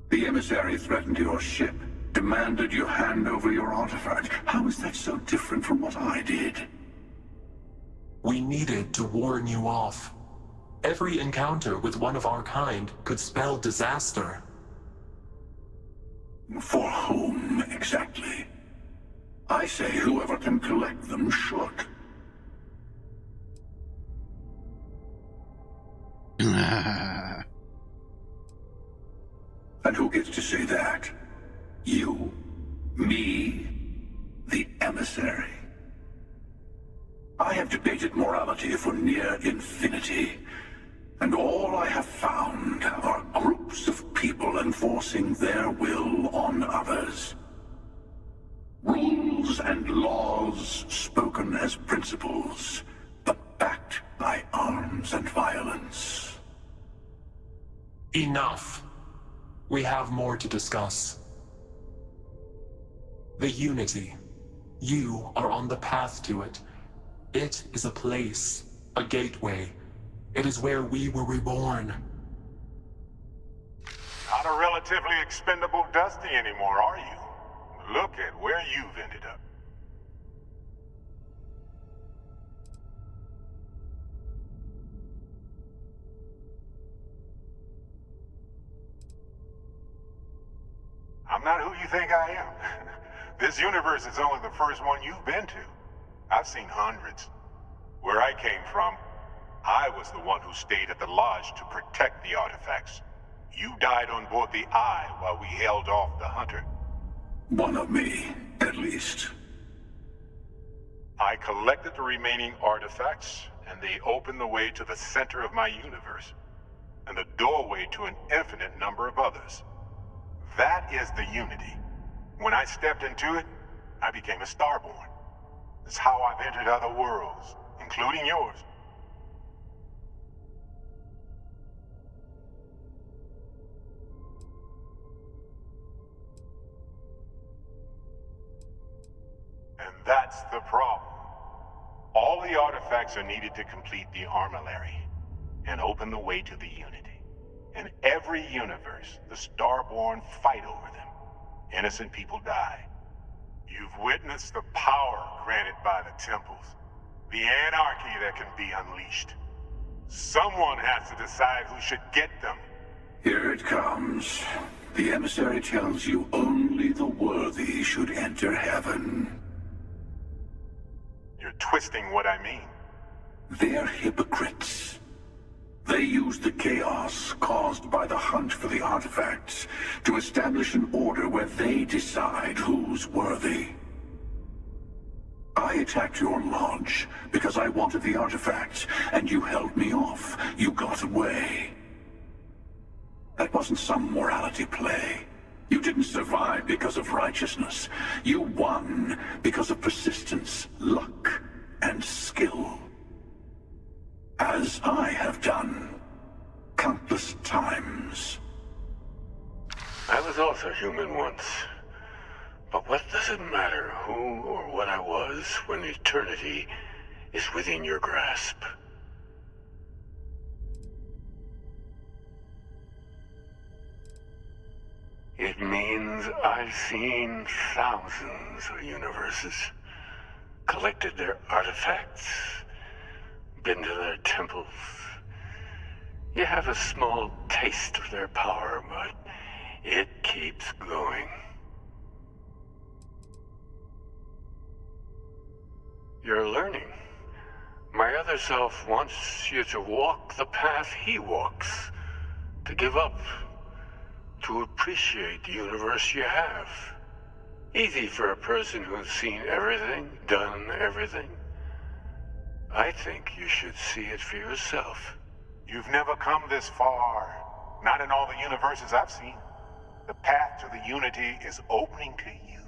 The emissary threatened your ship, demanded you hand over your artifact. How is that so different from what I did? We needed to warn you off. Every encounter with one of our kind could spell disaster. For whom, exactly? I say whoever can collect them should. And who gets to say that? You? Me? The emissary? I have debated morality for near infinity, and all I have found are groups of people enforcing their will on others. Rules and laws spoken as principles, but backed by arms and violence. Enough. We have more to discuss. The Unity. You are on the path to it. It is a place, a gateway. It is where we were reborn. Not a relatively expendable Dusty anymore, are you? Look at where you've ended up. I'm not who you think I am. This universe is only the first one you've been to. I've seen hundreds. Where I came from, I was the one who stayed at the lodge to protect the artifacts. You died on board the Eye while we held off the Hunter. One of me, at least. I collected the remaining artifacts, and they opened the way to the center of my universe, and the doorway to an infinite number of others. That is the Unity. When I stepped into it, I became a Starborn. It's how I've entered other worlds, including yours. And that's the problem. All the artifacts are needed to complete the Armillary and open the way to the Unity. In every universe, the Starborn fight over them. Innocent people die. You've witnessed the power granted by the temples, the anarchy that can be unleashed. Someone has to decide who should get them. Here it comes. The emissary tells you only the worthy should enter heaven. You're twisting what I mean. They're hypocrites. They use the chaos caused by the hunt for the artifacts to establish an order where they decide who's worthy. I attacked your lodge because I wanted the artifacts, and you held me off. You got away. That wasn't some morality play. You didn't survive because of righteousness. You won because of persistence, luck, and skill. As I have done countless times. I was also human once. But what does it matter who or what I was when eternity is within your grasp? It means I've seen thousands of universes, collected their artifacts, been to their temples. You have a small taste of their power, but it keeps going. You're learning. My other self wants you to walk the path he walks, to give up, to appreciate the universe you have. Easy for a person who's seen everything, done everything. I think you should see it for yourself. You've never come this far. Not in all the universes I've seen. The path to the Unity is opening to you.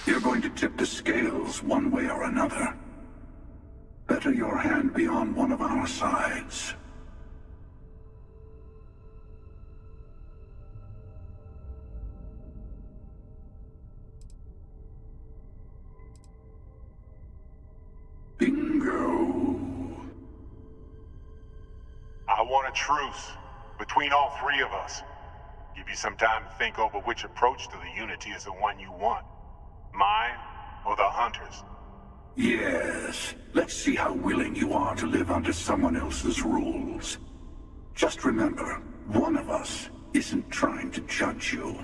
You're going to tip the scales one way or another. Better your hand be on one of our sides. Bingo. I want a truce between all three of us. Give you some time to think over which approach to the Unity is the one you want. Mine or the Hunters? Yes. Let's see how willing you are to live under someone else's rules. Just remember, one of us isn't trying to judge you.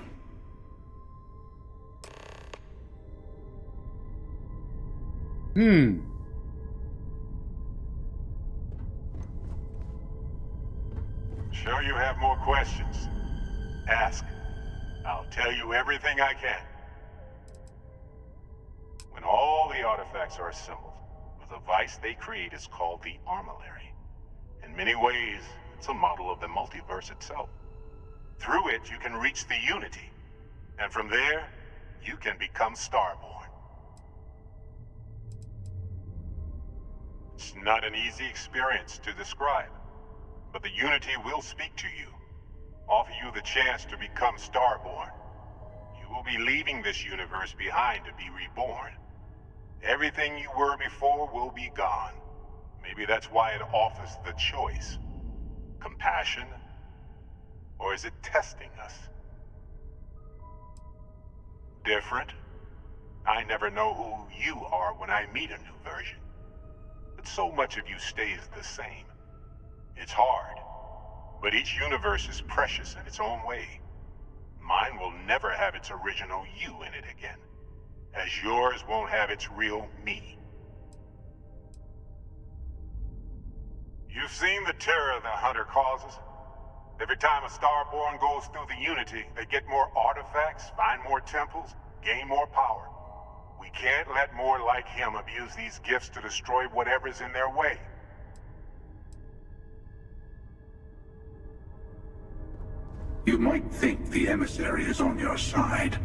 Sure you have more questions? Ask. I'll tell you everything I can. When all the artifacts are assembled, The device they create is called the Armillary. In many ways, it's a model of the multiverse itself. Through it, you can reach the Unity, and from there, you can become Starborn. It's not an easy experience to describe, but the Unity will speak to you, offer you the chance to become Starborn. You will be leaving this universe behind to be reborn. Everything you were before will be gone. Maybe that's why it offers the choice. Compassion? Or is it testing us? Different? I never know who you are when I meet a new version. But so much of you stays the same. It's hard, but each universe is precious in its own way. Mine will never have its original you in it again, as yours won't have its real me. You've seen the terror the Hunter causes. Every time a Starborn goes through the Unity, they get more artifacts, find more temples, gain more power. We can't let more like him abuse these gifts to destroy whatever's in their way. You might think the emissary is on your side,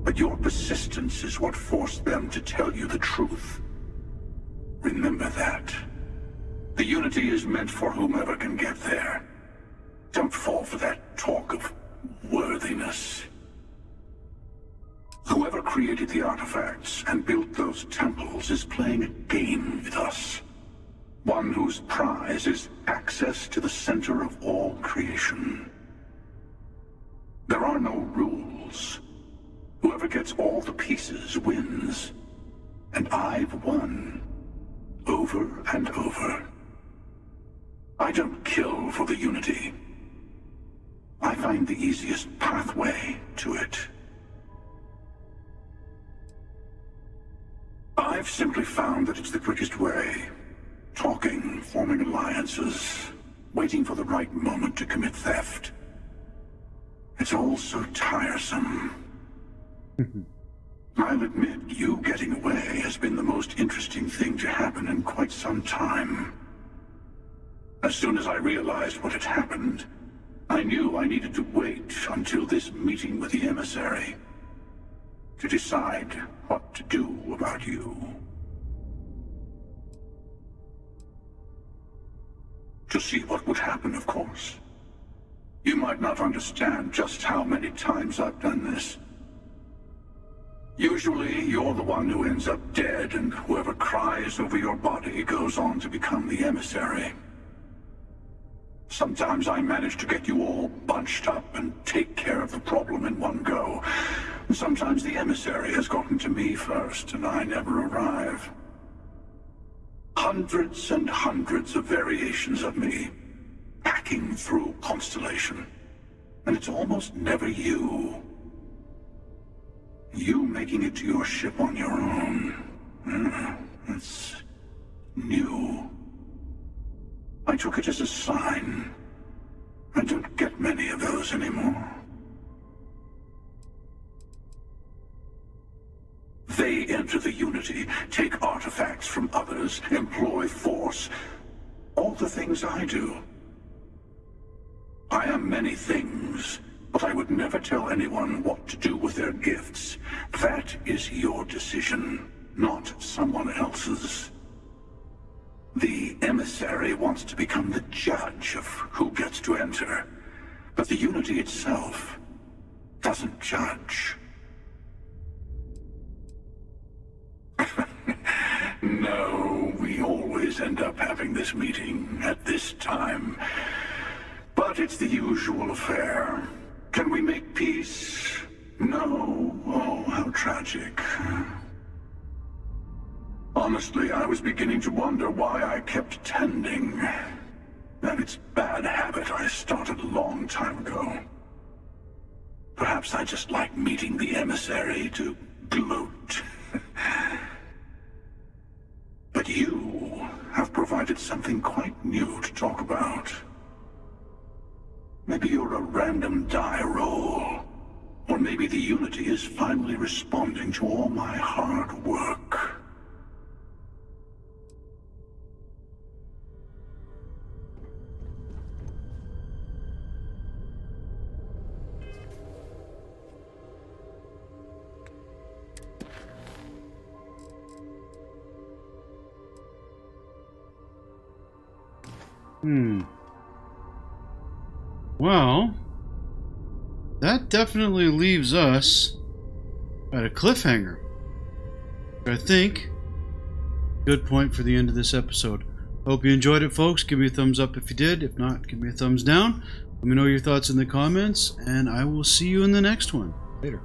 but your persistence is what forced them to tell you the truth. Remember that. The Unity is meant for whomever can get there. Don't fall for that talk of worthiness. Whoever created the artifacts and built those temples is playing a game with us. One whose prize is access to the center of all creation. There are no rules. Whoever gets all the pieces wins. And I've won. Over and over. I don't kill for the Unity. I find the easiest pathway to it. I've simply found that it's the quickest way. Talking, forming alliances, waiting for the right moment to commit theft. It's all so tiresome. I'll admit, you getting away has been the most interesting thing to happen in quite some time. As soon as I realized what had happened, I knew I needed to wait until this meeting with the emissary to decide what to do about you. To see what would happen, of course. You might not understand just how many times I've done this. Usually, you're the one who ends up dead, and whoever cries over your body goes on to become the emissary. Sometimes I manage to get you all bunched up and take care of the problem in one go. Sometimes the emissary has gotten to me first, and I never arrive. Hundreds and hundreds of variations of me, hacking through Constellation. And it's almost never you. You making it to your ship on your own. It's new. I took it as a sign. I don't get many of those anymore. They enter the Unity, take artifacts from others, employ force. All the things I do. I am many things, but I would never tell anyone what to do with their gifts. That is your decision, not someone else's. The emissary wants to become the judge of who gets to enter, but the Unity itself doesn't judge. No, we always end up having this meeting at this time. But it's the usual affair. Can we make peace? No. Oh, how tragic. Honestly, I was beginning to wonder why I kept tending. And it's a bad habit I started a long time ago. Perhaps I just like meeting the emissary to gloat. But you have provided something quite new to talk about. Maybe you're a random die roll. Or maybe the Unity is finally responding to all my hard work. Well, that definitely leaves us at a cliffhanger. I think good point for the end of this episode. Hope you enjoyed it, folks. Give me a thumbs up if you did. If not, give me a thumbs down. Let me know your thoughts in the comments, and I will see you in the next one. Later.